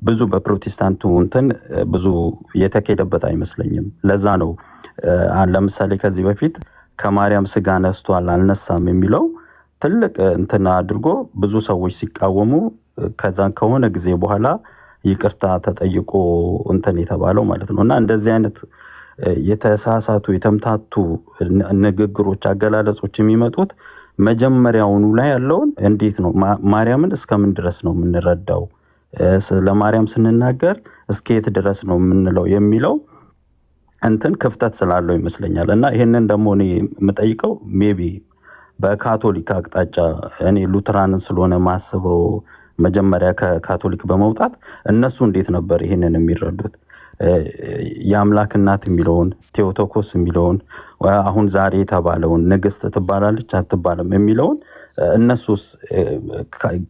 ብዙ በፕሮቴስታንቱ እንትን ብዙ የተኬደበት አይመስለኝም። ለዛ ነው ለምሳሌ ከዚህ በፊት ከማርያም ስጋ ነስቷል አልነሳም የሚለው ትልቅ እንትን አድርጎ ብዙ ሰዎች ሲቃወሙ ከዛን ከሆነ ጊዜ በኋላ ይቅርታ ተጠይቆ እንትን የተባለው ማለት ነው። እና እንደዚህ አይነት የተሳሳቱ የተምታቱ ንግግሮች አገላለጾች የሚመጡት መጀመሪያውኑ ላይ ያለውን እንዴት ነው ማርያምን እስከምን ድረስ ነው የምንረዳው፣ ለማርያም ስንናገር እስከየት ድረስ ነው የምንለው የሚለው እንትን ክፍተት ስላለው ይመስለኛል። እና ይሄንን ደግሞ እኔ የምጠይቀው ሜቢ በካቶሊክ አቅጣጫ እኔ ሉትራንን ስለሆነ ማስበው መጀመሪያ ከካቶሊክ በመውጣት እነሱ እንዴት ነበር ይሄንን የሚረዱት? የአምላክ እናት የሚለውን ቴዎቶኮስ የሚለውን አሁን ዛሬ የተባለውን ንግስት ትባላለች አትባልም የሚለውን እነሱስ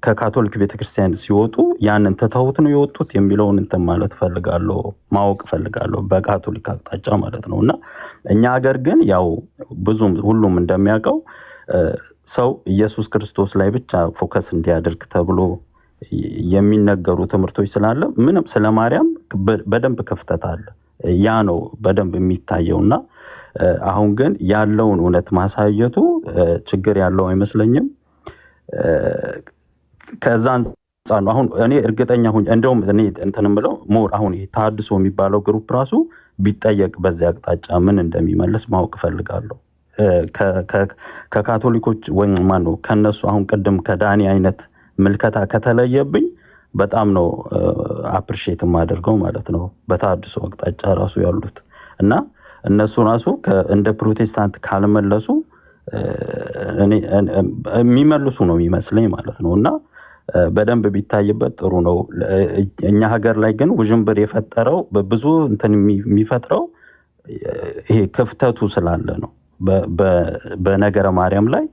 ከካቶሊክ ቤተክርስቲያን ሲወጡ ያንን ትተውት ነው የወጡት የሚለውን እንትን ማለት ፈልጋለሁ፣ ማወቅ ፈልጋለሁ በካቶሊክ አቅጣጫ ማለት ነው። እና እኛ ሀገር ግን ያው ብዙም ሁሉም እንደሚያውቀው ሰው ኢየሱስ ክርስቶስ ላይ ብቻ ፎከስ እንዲያደርግ ተብሎ የሚነገሩ ትምህርቶች ስላለ ምንም ስለ ማርያም በደንብ ክፍተት አለ። ያ ነው በደንብ የሚታየውና አሁን ግን ያለውን እውነት ማሳየቱ ችግር ያለው አይመስለኝም። ከዛ አንፃር ነው አሁን እኔ እርግጠኛ ሆኜ እንደውም እኔ እንትንም ብለው ሞር አሁን ተሐድሶ የሚባለው ግሩፕ ራሱ ቢጠየቅ በዚህ አቅጣጫ ምን እንደሚመልስ ማወቅ ፈልጋለሁ። ከካቶሊኮች ወይ ማን ነው ከነሱ አሁን ቅድም ከዳኒ አይነት ምልከታ ከተለየብኝ በጣም ነው አፕሪሺየት ማደርገው ማለት ነው በተሐድሶ አቅጣጫ ራሱ ያሉት እና እነሱ ራሱ እንደ ፕሮቴስታንት ካልመለሱ እኔ የሚመልሱ ነው የሚመስለኝ ማለት ነው። እና በደንብ ቢታይበት ጥሩ ነው። እኛ ሀገር ላይ ግን ውዥንብር የፈጠረው በብዙ እንትን የሚፈጥረው ይሄ ክፍተቱ ስላለ ነው። በነገረ ማርያም ላይ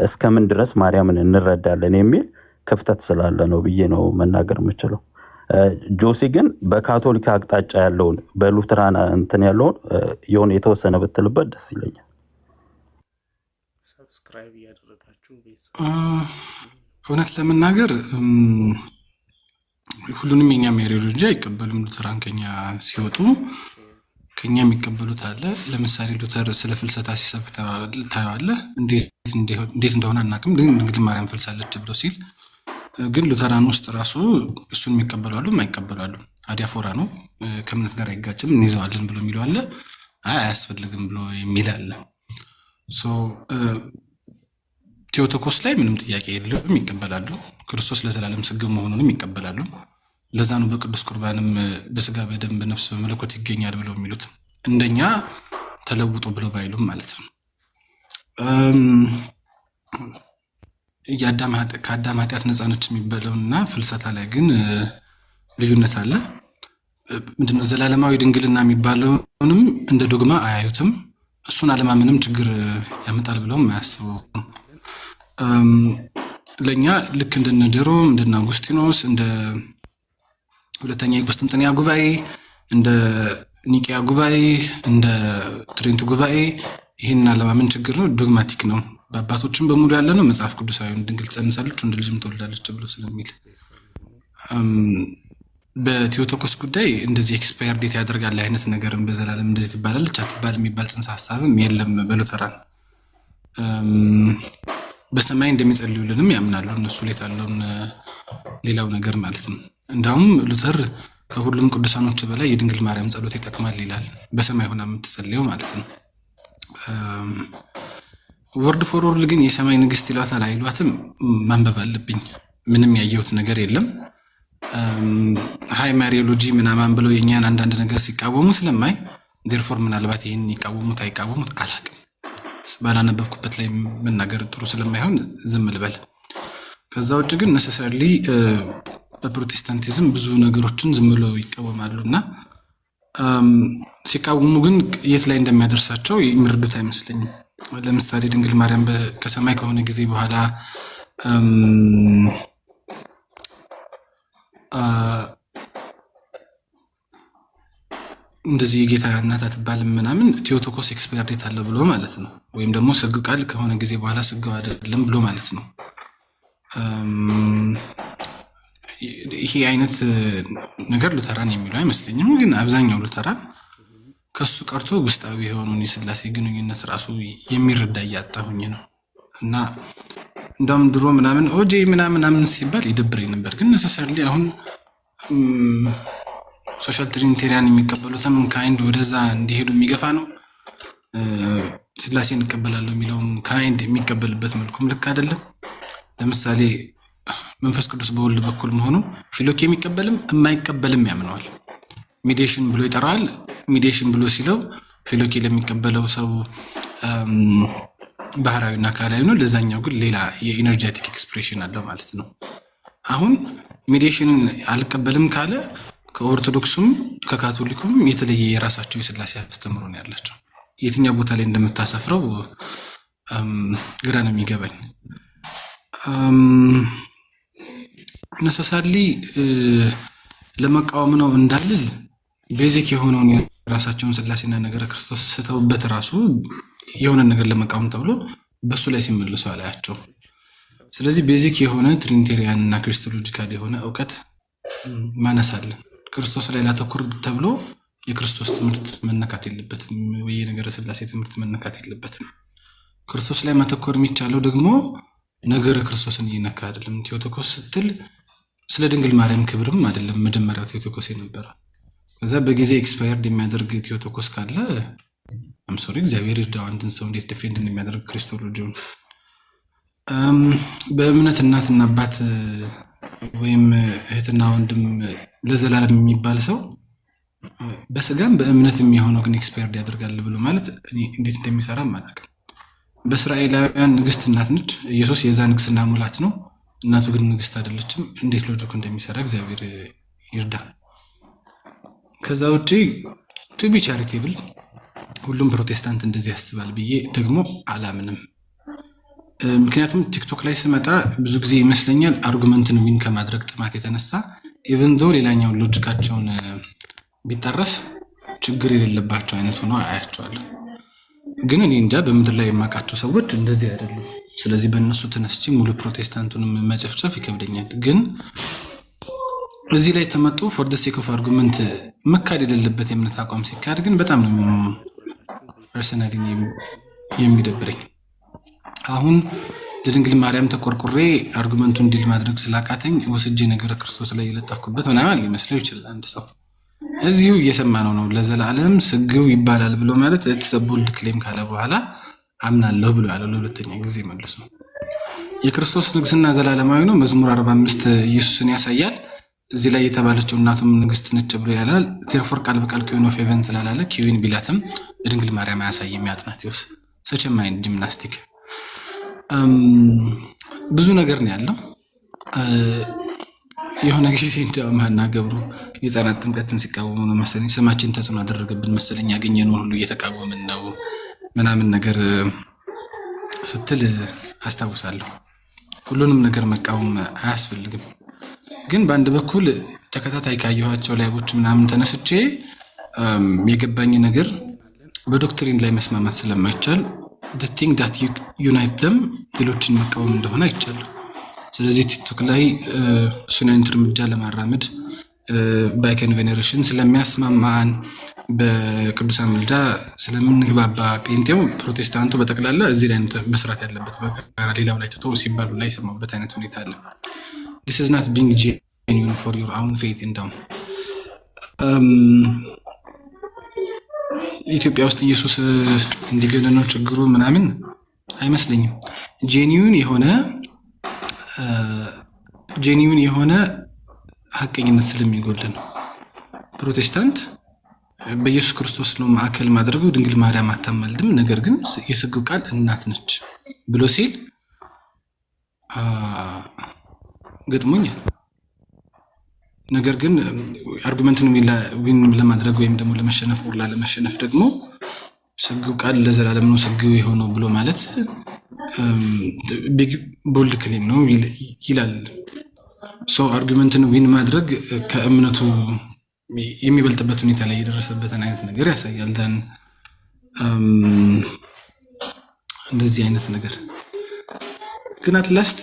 እስከምን ድረስ ማርያምን እንረዳለን የሚል ክፍተት ስላለ ነው ብዬ ነው መናገር የምችለው። ጆሲ ግን በካቶሊክ አቅጣጫ ያለውን በሉትራን እንትን ያለውን የሆነ የተወሰነ ብትልበት ደስ ይለኛል። ሰብስክራይብ እያደረጋችሁ እውነት ለመናገር ሁሉንም የኛ ሜሪዮሎጂ አይቀበሉም። ሉተራን ከኛ ሲወጡ ከኛ የሚቀበሉት አለ። ለምሳሌ ሉተር ስለ ፍልሰታ ሲሰብክ ታየዋለህ። እንዴት እንደሆነ አናውቅም፣ ግን ድንግል ማርያም ፍልሳለች ብሎ ሲል ግን ሉተራን ውስጥ ራሱ እሱን የሚቀበሉ አሉ፣ የማይቀበሉ አሉ። አዲያፎራ ነው ከእምነት ጋር አይጋጭም እንይዘዋለን ብሎ የሚለው አለ፣ አያስፈልግም ብሎ የሚል አለ። ቴዎቶኮስ ላይ ምንም ጥያቄ የለውም ይቀበላሉ። ክርስቶስ ለዘላለም ስግው መሆኑንም ይቀበላሉ። ለዛ ነው በቅዱስ ቁርባንም በስጋ በደም በነፍስ በመለኮት ይገኛል ብለው የሚሉት፣ እንደኛ ተለውጦ ብለው ባይሉም ማለት ነው። ከአዳም ኃጢአት ነፃነች የሚባለውና ፍልሰታ ላይ ግን ልዩነት አለ። ምንድነው ዘላለማዊ ድንግልና የሚባለውንም እንደ ዶግማ አያዩትም። እሱን አለማመንም ችግር ያመጣል ብለውም አያስበው። ለእኛ ልክ እንደነ ጀሮም እንደነ አውጉስቲኖስ እንደ ሁለተኛ የቁስጥንጥንያ ጉባኤ እንደ ኒቂያ ጉባኤ እንደ ትሬንቱ ጉባኤ ይህን አለማመን ችግር ነው፣ ዶግማቲክ ነው። በአባቶችም በሙሉ ያለ ነው። መጽሐፍ ቅዱሳዊ ድንግል ትጸንሳለች ወንድ ልጅም ትወልዳለች ብሎ ስለሚል በቴዎቶኮስ ጉዳይ እንደዚህ ኤክስፓየር ዴት ያደርጋል አይነት ነገርም በዘላለም እንደዚህ ትባላለች አትባል የሚባል ጽንሰ ሀሳብም የለም። በሉተራን በሰማይ እንደሚጸልዩልንም ያምናሉ እነሱ ሌት ያለውን ሌላው ነገር ማለት ነው። እንዳውም ሉተር ከሁሉም ቅዱሳኖች በላይ የድንግል ማርያም ጸሎት ይጠቅማል ይላል። በሰማይ ሆና የምትጸልየው ማለት ነው። ወርድ ፎር ወርድ ግን የሰማይ ንግስት ይሏታል አይሏትም ማንበብ አለብኝ። ምንም ያየሁት ነገር የለም። ሃይ ማሪዮሎጂ ምናምን ብለው የኛን አንዳንድ ነገር ሲቃወሙ ስለማይ ዴርፎር ምናልባት ይህን ይቃወሙት አይቃወሙት አላቅም። ባላነበብኩበት ላይ መናገር ጥሩ ስለማይሆን ዝም ልበል። ከዛ ውጭ ግን ነሰሰርሊ በፕሮቴስታንቲዝም ብዙ ነገሮችን ዝም ብለው ይቃወማሉ እና ሲቃወሙ ግን የት ላይ እንደሚያደርሳቸው የሚረዱት አይመስለኝም። ለምሳሌ ድንግል ማርያም ከሰማይ ከሆነ ጊዜ በኋላ እንደዚህ የጌታ እናት አትባልም ምናምን ቴዎቶኮስ ኤክስፓየር ዴት አለ ብሎ ማለት ነው። ወይም ደግሞ ስግ ቃል ከሆነ ጊዜ በኋላ ስግው አይደለም ብሎ ማለት ነው። ይሄ አይነት ነገር ሉተራን የሚለው አይመስለኝም። ግን አብዛኛው ሉተራን ከሱ ቀርቶ ውስጣዊ የሆነውን የስላሴ ግንኙነት ራሱ የሚረዳ እያጣሁኝ ነው። እና እንደውም ድሮ ምናምን ኦጄ ምናምን ሲባል ይደብረኝ ነበር። ግን ነሰሰርሊ አሁን ሶሻል ትሪኒቴሪያን የሚቀበሉትም ካይንድ ወደዛ እንዲሄዱ የሚገፋ ነው። ስላሴ እንቀበላለሁ የሚለውም ካይንድ የሚቀበልበት መልኩም ልክ አይደለም። ለምሳሌ መንፈስ ቅዱስ በወልድ በኩል መሆኑ ፊሎክ የሚቀበልም የማይቀበልም ያምነዋል። ሚዲሽን ብሎ ይጠራዋል። ሚዲሽን ብሎ ሲለው ፊሎክ ለሚቀበለው ሰው ባህራዊና አካላዊ ነው፣ ለዛኛው ግን ሌላ የኢነርጄቲክ ኤክስፕሬሽን አለው ማለት ነው። አሁን ሚዲሽንን አልቀበልም ካለ ከኦርቶዶክሱም ከካቶሊኩም የተለየ የራሳቸው የስላሴ አስተምሮ ነው ያላቸው። የትኛው ቦታ ላይ እንደምታሰፍረው ግራ ነው የሚገባኝ። ነሰሳሊ ለመቃወም ነው እንዳልል ቤዚክ የሆነውን የራሳቸውን ስላሴና ነገረ ክርስቶስ ስተውበት ራሱ የሆነ ነገር ለመቃወም ተብሎ በሱ ላይ ሲመልሱ አላያቸው። ስለዚህ ቤዚክ የሆነ ትሪኒቴሪያን እና ክሪስቶሎጂካል የሆነ እውቀት ማነሳለን። ክርስቶስ ላይ ላተኩር ተብሎ የክርስቶስ ትምህርት መነካት የለበትም ወይ የነገረ ስላሴ ትምህርት መነካት የለበትም። ክርስቶስ ላይ ማተኮር የሚቻለው ደግሞ ነገረ ክርስቶስን እየነካ አይደለም። ቴዎቶኮስ ስትል ስለ ድንግል ማርያም ክብርም አይደለም መጀመሪያው ቴዎቶኮስ የነበረ። ከዛ በጊዜ ኤክስፓየርድ የሚያደርግ ቴዎቶኮስ ካለ አምሶሪ እግዚአብሔር ይርዳው አንድን ሰው እንዴት ዲፌንድ እንደሚያደርግ ክሪስቶሎጂውን። በእምነት እናትና አባት ወይም እህትና ወንድም ለዘላለም የሚባል ሰው በስጋም በእምነት የሚሆነው ግን ኤክስፓየርድ ያደርጋል ብሎ ማለት እኔ እንዴት እንደሚሰራ አላውቅም። በእስራኤላውያን ንግስት እናት ነች። ኢየሱስ የዛ ንግስና ሙላት ነው። እናቱ ግን ንግስት አይደለችም። እንዴት ሎጂኩ እንደሚሰራ እግዚአብሔር ይርዳ። ከዛ ውጪ ቱ ቢ ቻሪቴብል ሁሉም ፕሮቴስታንት እንደዚህ ያስባል ብዬ ደግሞ አላምንም። ምክንያቱም ቲክቶክ ላይ ስመጣ ብዙ ጊዜ ይመስለኛል አርጉመንትን ዊን ከማድረግ ጥማት የተነሳ ኢቨን ዞ ሌላኛውን ሎጂካቸውን ቢጣረስ ችግር የሌለባቸው አይነት ሆኖ አያቸዋለሁ። ግን እኔ እንጃ በምድር ላይ የማውቃቸው ሰዎች እንደዚህ አይደሉም። ስለዚህ በእነሱ ተነስቼ ሙሉ ፕሮቴስታንቱንም መጨፍጨፍ ይከብደኛል። ግን እዚህ ላይ ተመጡ ፎር ደ ሴክ ኦፍ አርጉመንት መካድ የሌለበት የእምነት አቋም ሲካድ ግን በጣም ነው ፐርሰናሊ የሚደብረኝ። አሁን ለድንግል ማርያም ተቆርቁሬ አርጉመንቱን ዲል ማድረግ ስላቃተኝ ወስጄ ነገረ ክርስቶስ ላይ የለጠፍኩበት ምናምን ሊመስለው ይችላል አንድ ሰው። እዚሁ እየሰማነው ነው። ለዘላለም ስግው ይባላል ብሎ ማለት ተሰቦልድ ክሌም ካለ በኋላ አምናለሁ ብሎ ያለው ለሁለተኛ ጊዜ መልሶ የክርስቶስ ንግስና ዘላለማዊ ነው። መዝሙር 45 ኢየሱስን ያሳያል። እዚህ ላይ የተባለችው እናቱም ንግስት ነች ብሎ ያላል። ቴርፎር ቃል በቃል ኪዩን ኦፍ ሄቨን ስላላለ ኪዩን ቢላትም ለድንግል ማርያም አያሳይም። ያጥናቴዎስ ሰች ማይንድ ጂምናስቲክ ብዙ ነገር ነው ያለው። የሆነ ጊዜ እንደውም ሀና ገብሩ የህፃናት ጥምቀትን ሲቃወሙ ነው መሰለኝ ስማችን ተጽዕኖ አደረገብን መሰለኝ ያገኘነውን ሁሉ እየተቃወምን ነው ምናምን ነገር ስትል አስታውሳለሁ። ሁሉንም ነገር መቃወም አያስፈልግም። ግን በአንድ በኩል ተከታታይ ካየኋቸው ላይቦች ምናምን ተነስቼ የገባኝ ነገር በዶክትሪን ላይ መስማማት ስለማይቻል the thing that unite them ሌሎችን መቃወም እንደሆነ አይቻለሁ። ስለዚህ ቲክቶክ ላይ እሱን አይነት እርምጃ ለማራመድ ባይከን ቬኔሬሽን ስለሚያስማማን በቅዱሳን ምልጃ ስለምንግባባ ጴንጤው ፕሮቴስታንቱ በጠቅላላ እዚህ ላይ መስራት ያለበት በጋራ ሌላው ላይ ትቶ ሲባሉ ላይ ሰማበት አይነት ሁኔታ አለ። this is not being genuine for your own faith in them። ኢትዮጵያ ውስጥ ኢየሱስ እንዲገነነው ችግሩ ምናምን አይመስለኝም። ጄኒውን የሆነ ሀቀኝነት ስለሚጎል ነው። ፕሮቴስታንት በኢየሱስ ክርስቶስ ነው ማዕከል ማድረጉ ድንግል ማርያም አታማልድም፣ ነገር ግን የስግው ቃል እናት ነች ብሎ ሲል ገጥሞኛል። ነገር ግን አርጉመንትን ዊን ለማድረግ ወይም ደግሞ ለመሸነፍ ወርላ ለመሸነፍ ደግሞ ስግው ቃል ለዘላለም ነው ስግው የሆነው ብሎ ማለት ቢግ ቦልድ ክሌም ነው ይላል። ሶ አርጉመንትን ዊን ማድረግ ከእምነቱ የሚበልጥበት ሁኔታ ላይ የደረሰበትን አይነት ነገር ያሳያል። ዛን እንደዚህ አይነት ነገር ግን አትላስት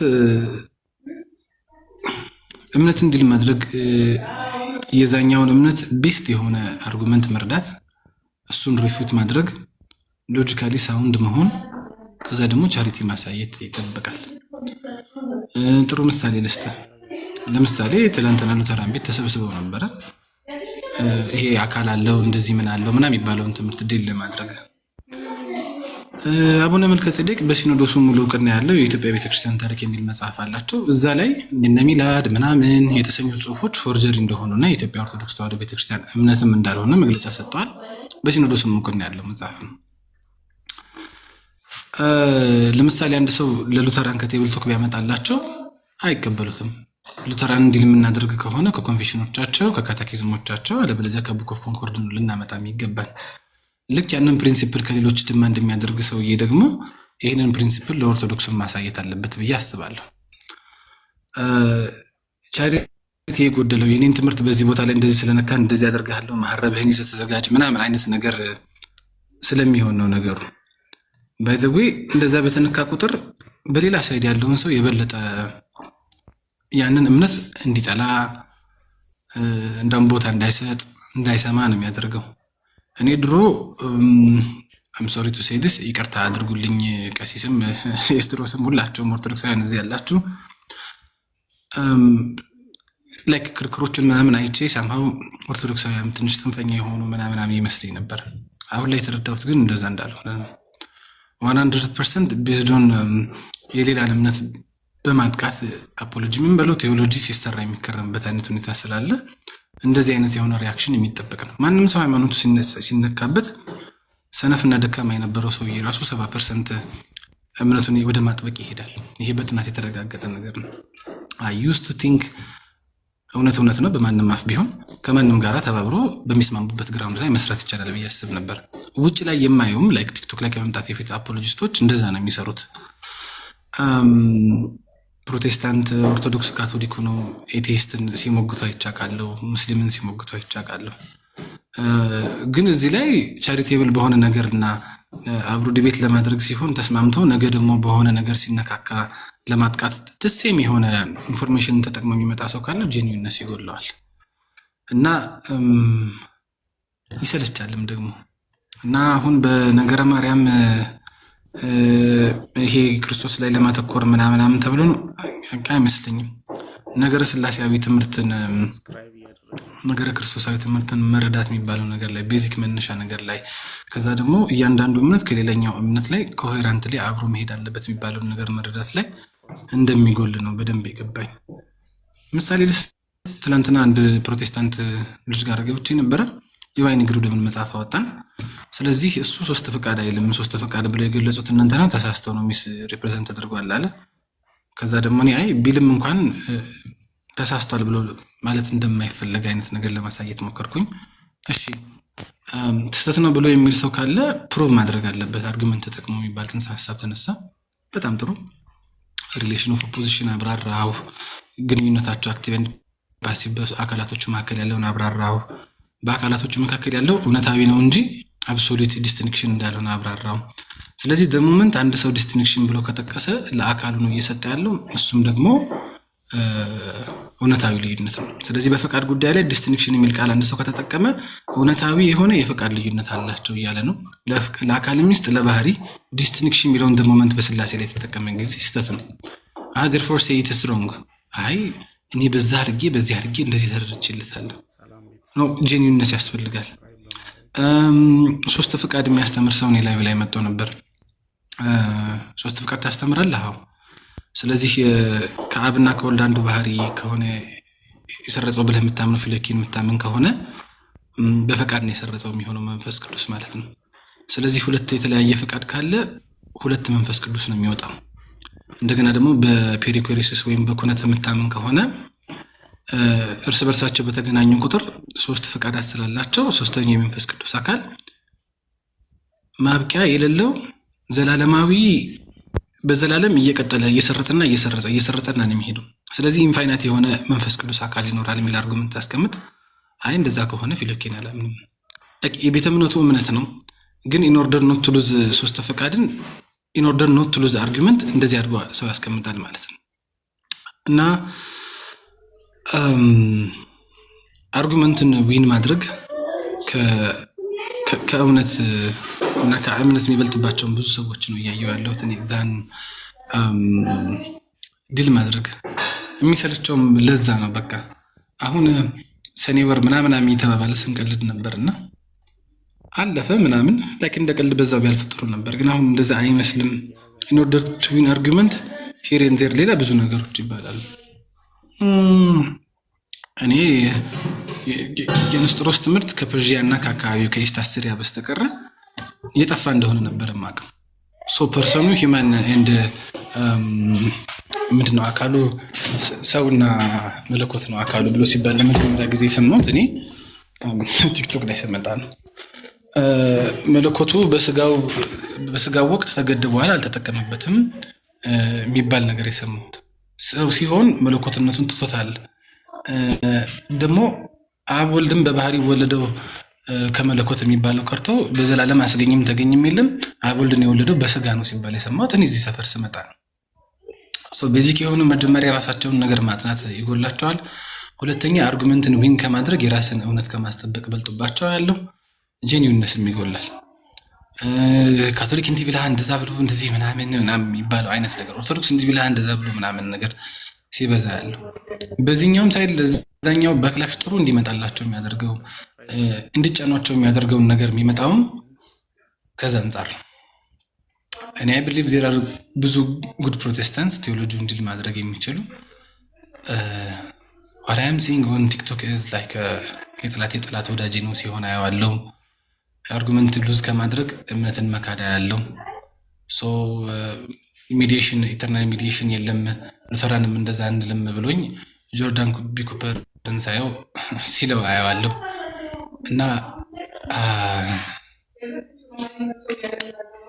እምነትን ዲል ማድረግ የዛኛውን እምነት ቤስት የሆነ አርጉመንት መርዳት፣ እሱን ሪፊዩት ማድረግ፣ ሎጂካሊ ሳውንድ መሆን፣ ከዛ ደግሞ ቻሪቲ ማሳየት ይጠበቃል። ጥሩ ምሳሌ ልስጥ። ለምሳሌ ትላንትና ሉተራን ቤት ተሰብስበው ነበረ። ይሄ አካል አለው እንደዚህ ምን አለው ምናምን የሚባለውን ትምህርት ዲል ለማድረግ አቡነ መልከጼዴቅ በሲኖዶሱ ሙሉ እውቅና ያለው የኢትዮጵያ ቤተክርስቲያን ታሪክ የሚል መጽሐፍ አላቸው። እዛ ላይ እነ ሚላድ ምናምን የተሰኙ ጽሁፎች ፎርጀሪ እንደሆኑና የኢትዮጵያ ኦርቶዶክስ ተዋሕዶ ቤተክርስቲያን እምነትም እንዳልሆነ መግለጫ ሰጥተዋል። በሲኖዶሱ እውቅና ያለው መጽሐፍ ነው። ለምሳሌ አንድ ሰው ለሉተራን ከቴብል ቶክ ቢያመጣላቸው አይቀበሉትም። ሉተራን እንዲል የምናደርግ ከሆነ ከኮንፌሽኖቻቸው ከካቴኪዝሞቻቸው አለበለዚያ ከቡክ ኦፍ ኮንኮርድ ልናመጣ ይገባል። ልክ ያንን ፕሪንሲፕል ከሌሎች ድማ እንደሚያደርግ ሰውዬ ደግሞ ይህንን ፕሪንሲፕል ለኦርቶዶክሱ ማሳየት አለበት ብዬ አስባለሁ። ቻሪቲ የጎደለው የኔን ትምህርት በዚህ ቦታ ላይ እንደዚህ ስለነካን እንደዚህ ያደርጋለሁ መሐረብህን ይዘህ ተዘጋጅ ምናምን አይነት ነገር ስለሚሆን ነው ነገሩ። ባይ ዘ ዌይ እንደዛ በተነካ ቁጥር በሌላ ሳይድ ያለውን ሰው የበለጠ ያንን እምነት እንዲጠላ እንደም ቦታ እንዳይሰጥ እንዳይሰማ ነው የሚያደርገው። እኔ ድሮ አም ሶሪ ቱ ሴይ ዲስ ይቅርታ አድርጉልኝ ቀሲስም ኤስትሮስም ሁላችሁም ኦርቶዶክሳውያን እዚህ ያላችሁ ላይክ ክርክሮችን ምናምን አይቼ ሳምሃው ኦርቶዶክሳውያን ትንሽ ጽንፈኛ የሆኑ ምናምን ይመስለኝ ነበር። አሁን ላይ የተረዳሁት ግን እንደዛ እንዳልሆነ ነው። 100% ቤዝዶን የሌላን እምነት በማጥቃት አፖሎጂ ምን በለው ቴዎሎጂ ሲሰራ የሚከረምበት አይነት ሁኔታ ስላለ እንደዚህ አይነት የሆነ ሪያክሽን የሚጠበቅ ነው። ማንም ሰው ሃይማኖቱ ሲነካበት ሰነፍና ደካማ የነበረው ሰውዬ ራሱ 70% እምነቱን ወደ ማጥበቅ ይሄዳል። ይሄ በጥናት የተረጋገጠ ነገር ነው። አይ ዩዝድ ቱ ቲንክ እውነት ነው በማንም አፍ ቢሆን ከማንም ጋር ተባብሮ በሚስማሙበት ግራውንድ ላይ መስራት ይቻላል ብዬ አስብ ነበር። ውጭ ላይ የማየውም ላይክ ቲክቶክ ላይ ከመምጣት የፊት አፖሎጂስቶች እንደዛ ነው የሚሰሩት። ፕሮቴስታንት፣ ኦርቶዶክስ፣ ካቶሊክ ነው ኤቴይስትን ሲሞግቱ አይቻቃለሁ፣ ሙስሊምን ሲሞግቱ አይቻቃለሁ። ግን እዚህ ላይ ቻሪቴብል በሆነ ነገርና አብሮ ዲቤት ለማድረግ ሲሆን ተስማምቶ ነገ ደግሞ በሆነ ነገር ሲነካካ ለማጥቃት ትሴም የሆነ ኢንፎርሜሽን ተጠቅሞ የሚመጣ ሰው ካለ ጄኒዩነስ ይጎለዋል እና ይሰለቻልም ደግሞ እና አሁን በነገረ ማርያም ይሄ ክርስቶስ ላይ ለማተኮር ምናምን ተብሎ አይመስለኝም። ነገረ ስላሴያዊ ትምህርትን ነገረ ክርስቶሳዊ ትምህርትን መረዳት የሚባለው ነገር ላይ ቤዚክ መነሻ ነገር ላይ ከዛ ደግሞ እያንዳንዱ እምነት ከሌላኛው እምነት ላይ ኮሄረንት ላይ አብሮ መሄድ አለበት የሚባለው ነገር መረዳት ላይ እንደሚጎል ነው በደንብ የገባኝ። ምሳሌ ትላንትና አንድ ፕሮቴስታንት ልጅ ጋር ገብቼ ነበረ። የዋይን ግሩ ደምን መጽሐፍ አወጣን። ስለዚህ እሱ 3 ፈቃድ አይልም 3 ፈቃድ ብለው የገለጹት እናንተና ተሳስተው ነው ሚስ ሪፕሬዘንት ተደርጓል አለ። ከዛ ደግሞ እኔ አይ ቢልም እንኳን ተሳስቷል ብሎ ማለት እንደማይፈለግ አይነት ነገር ለማሳየት ሞከርኩኝ። እሺ ስህተት ነው ብሎ የሚል ሰው ካለ ፕሩቭ ማድረግ አለበት አርጉመንት ተጠቅሞ የሚባል ጽንሰ ሀሳብ ተነሳ። በጣም ጥሩ ሪሌሽን ኦፍ ኦፖዚሽን አብራራው። ግንኙነታቸው አክቲቭ ኤንድ ፓሲቭ አካላቶቹ መካከል ያለውን አብራራው። በአካላቶቹ መካከል ያለው እውነታዊ ነው እንጂ አብሶሉት ዲስቲንክሽን እንዳልሆነ አብራራው። ስለዚህ በሞመንት አንድ ሰው ዲስቲንክሽን ብሎ ከጠቀሰ ለአካሉ ነው እየሰጠ ያለው፣ እሱም ደግሞ እውነታዊ ልዩነት ነው። ስለዚህ በፈቃድ ጉዳይ ላይ ዲስቲንክሽን የሚል ቃል አንድ ሰው ከተጠቀመ እውነታዊ የሆነ የፈቃድ ልዩነት አላቸው እያለ ነው። ለአካል ሚስጥ ለባህሪ ዲስቲንክሽን የሚለውን ሞመንት በስላሴ ላይ የተጠቀመ ጊዜ ስህተት ነው። therefore say it is wrong። አይ እኔ በዛ አድርጌ በዚህ አድርጌ እንደዚህ ተደርችለታለሁ ነው። ጄኒዩነስ ያስፈልጋል። 3 ፈቃድ የሚያስተምር ሰው እኔ ላይ መጥቶ ነበር። 3 ፈቃድ ታስተምራለህ? አዎ። ስለዚህ ከአብና ከወልድ አንዱ ባህሪ ከሆነ የሰረጸው ብለህ የምታምነው ፊሎኪን የምታምን ከሆነ በፈቃድ ነው የሰረጸው የሚሆነው መንፈስ ቅዱስ ማለት ነው። ስለዚህ 2 የተለያየ ፈቃድ ካለ 2 መንፈስ ቅዱስ ነው የሚወጣው። እንደገና ደግሞ በፔሪኮሪሲስ ወይም በኩነት የምታምን ከሆነ እርስ በርሳቸው በተገናኙ ቁጥር 3 ፈቃዳት ስላላቸው 3ኛው የመንፈስ ቅዱስ አካል ማብቂያ የሌለው ዘላለማዊ በዘላለም እየቀጠለ እየሰረጸና እየሰረጸና ነው የሚሄደው። ስለዚህ ኢንፋይናይት የሆነ መንፈስ ቅዱስ አካል ይኖራል የሚል አርጉመንት ታስቀምጥ። አይ እንደዛ ከሆነ ፊሎኪን አላምንም። የቤተ እምነቱ እምነት ነው፣ ግን ኢን ኦርደር ኖት ቱ ሉዝ 3 ፈቃድን ኢን ኦርደር ኖት ቱ ሉዝ አርጉመንት እንደዚህ አድርጎ ሰው ያስቀምጣል ማለት ነው። እና አርጉመንትን ዊን ማድረግ ከእውነት እና ከእምነት የሚበልጥባቸውን ብዙ ሰዎች ነው እያየሁ ያለሁት እኔ። ዛን ድል ማድረግ የሚሰለቸውም ለዛ ነው። በቃ አሁን ሰኔ ወር ምናምን የተባባለ ስንቀልድ ነበርና አለፈ ምናምን ላይክ እንደ ቀልድ በዛው ቢያልፍ ጥሩ ነበር። ግን አሁን እንደዛ አይመስልም። ኢን ኦርደር ቱ ዊን አርጉመንት ሂር ኤንድ ዜር ሌላ ብዙ ነገሮች ይባላሉ። እኔ የንስጥሮስ ትምህርት ከፐርዢያ እና ከአካባቢው ከኢስት አስትሪያ በስተቀረ እየጠፋ እንደሆነ ነበር የማውቀው። ሶ ፐርሰኑ ሂማን ኤንድ ምንድነው አካሉ ሰውና መለኮት ነው አካሉ ብሎ ሲባል ለመጀመሪያ ጊዜ የሰማሁት እኔ ቲክቶክ ላይ ስመጣ ነው። መለኮቱ በስጋው ወቅት ተገድቧል፣ አልተጠቀመበትም የሚባል ነገር የሰማሁት። ሰው ሲሆን መለኮትነቱን ትቶታል። ደግሞ አብ ወልድም በባህሪ ወለደው ከመለኮት የሚባለው ቀርቶ በዘላለም አስገኝም ተገኝም የለም። አብ ወልድን የወለደው በስጋ ነው ሲባል የሰማሁት እኔ እዚህ ሰፈር ስመጣ ነው። ቤዚክ የሆኑ መጀመሪያ የራሳቸውን ነገር ማጥናት ይጎላቸዋል። ሁለተኛ አርጉመንትን ዊን ከማድረግ የራስን እውነት ከማስጠበቅ በልጡባቸው ያለው ጄኒውነስም ይጎላል። ካቶሊክ እንዲህ ብለህ እንደዛ ብሎ እንደዚህ ምናምን የሚባለው አይነት ነገር፣ ኦርቶዶክስ እንዲህ ብለህ እንደዛ ብሎ ምናምን ነገር ሲበዛ ያለው በዚህኛውም ሳይድ ለዛኛው በክላሽ ጥሩ እንዲመጣላቸው የሚያደርገው እንዲጫኗቸው የሚያደርገውን ነገር የሚመጣውም ከዛ አንጻር ነው። እኔ አይ ብሊቭ ዜር አር ብዙ ጉድ ፕሮቴስታንትስ ቴዎሎጂ እንዲል ማድረግ የሚችሉ what I am seeing on TikTok is like የጠላት ወዳጅ ነው ሲሆን አየዋለሁ። አርጉመንት ሉዝ ከማድረግ እምነትን መካዳ ያለው ሚዲዬሽን ኢተርናል ሚዲዬሽን የለም ሉተራንም እንደዛ እንልም ብሎኝ ጆርዳን ቢ ኩፐርን ሳየው ሲለው አየዋለሁ እና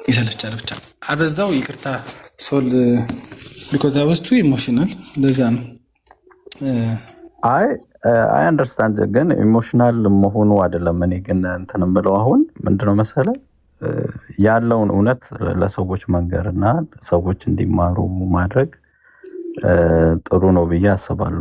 ይሰለቻል። ብቻ አበዛው ይቅርታ ሶል ቢኮዝ አይ ዋዝ ቱ ኢሞሽናል ለዛ ነው። አይ አንደርስታንድ ግን ኢሞሽናል መሆኑ አይደለም። እኔ ግን እንትን የምለው አሁን ምንድነው መሰለ ያለውን እውነት ለሰዎች መንገርና ሰዎች እንዲማሩ ማድረግ ጥሩ ነው ብዬ አስባለሁ።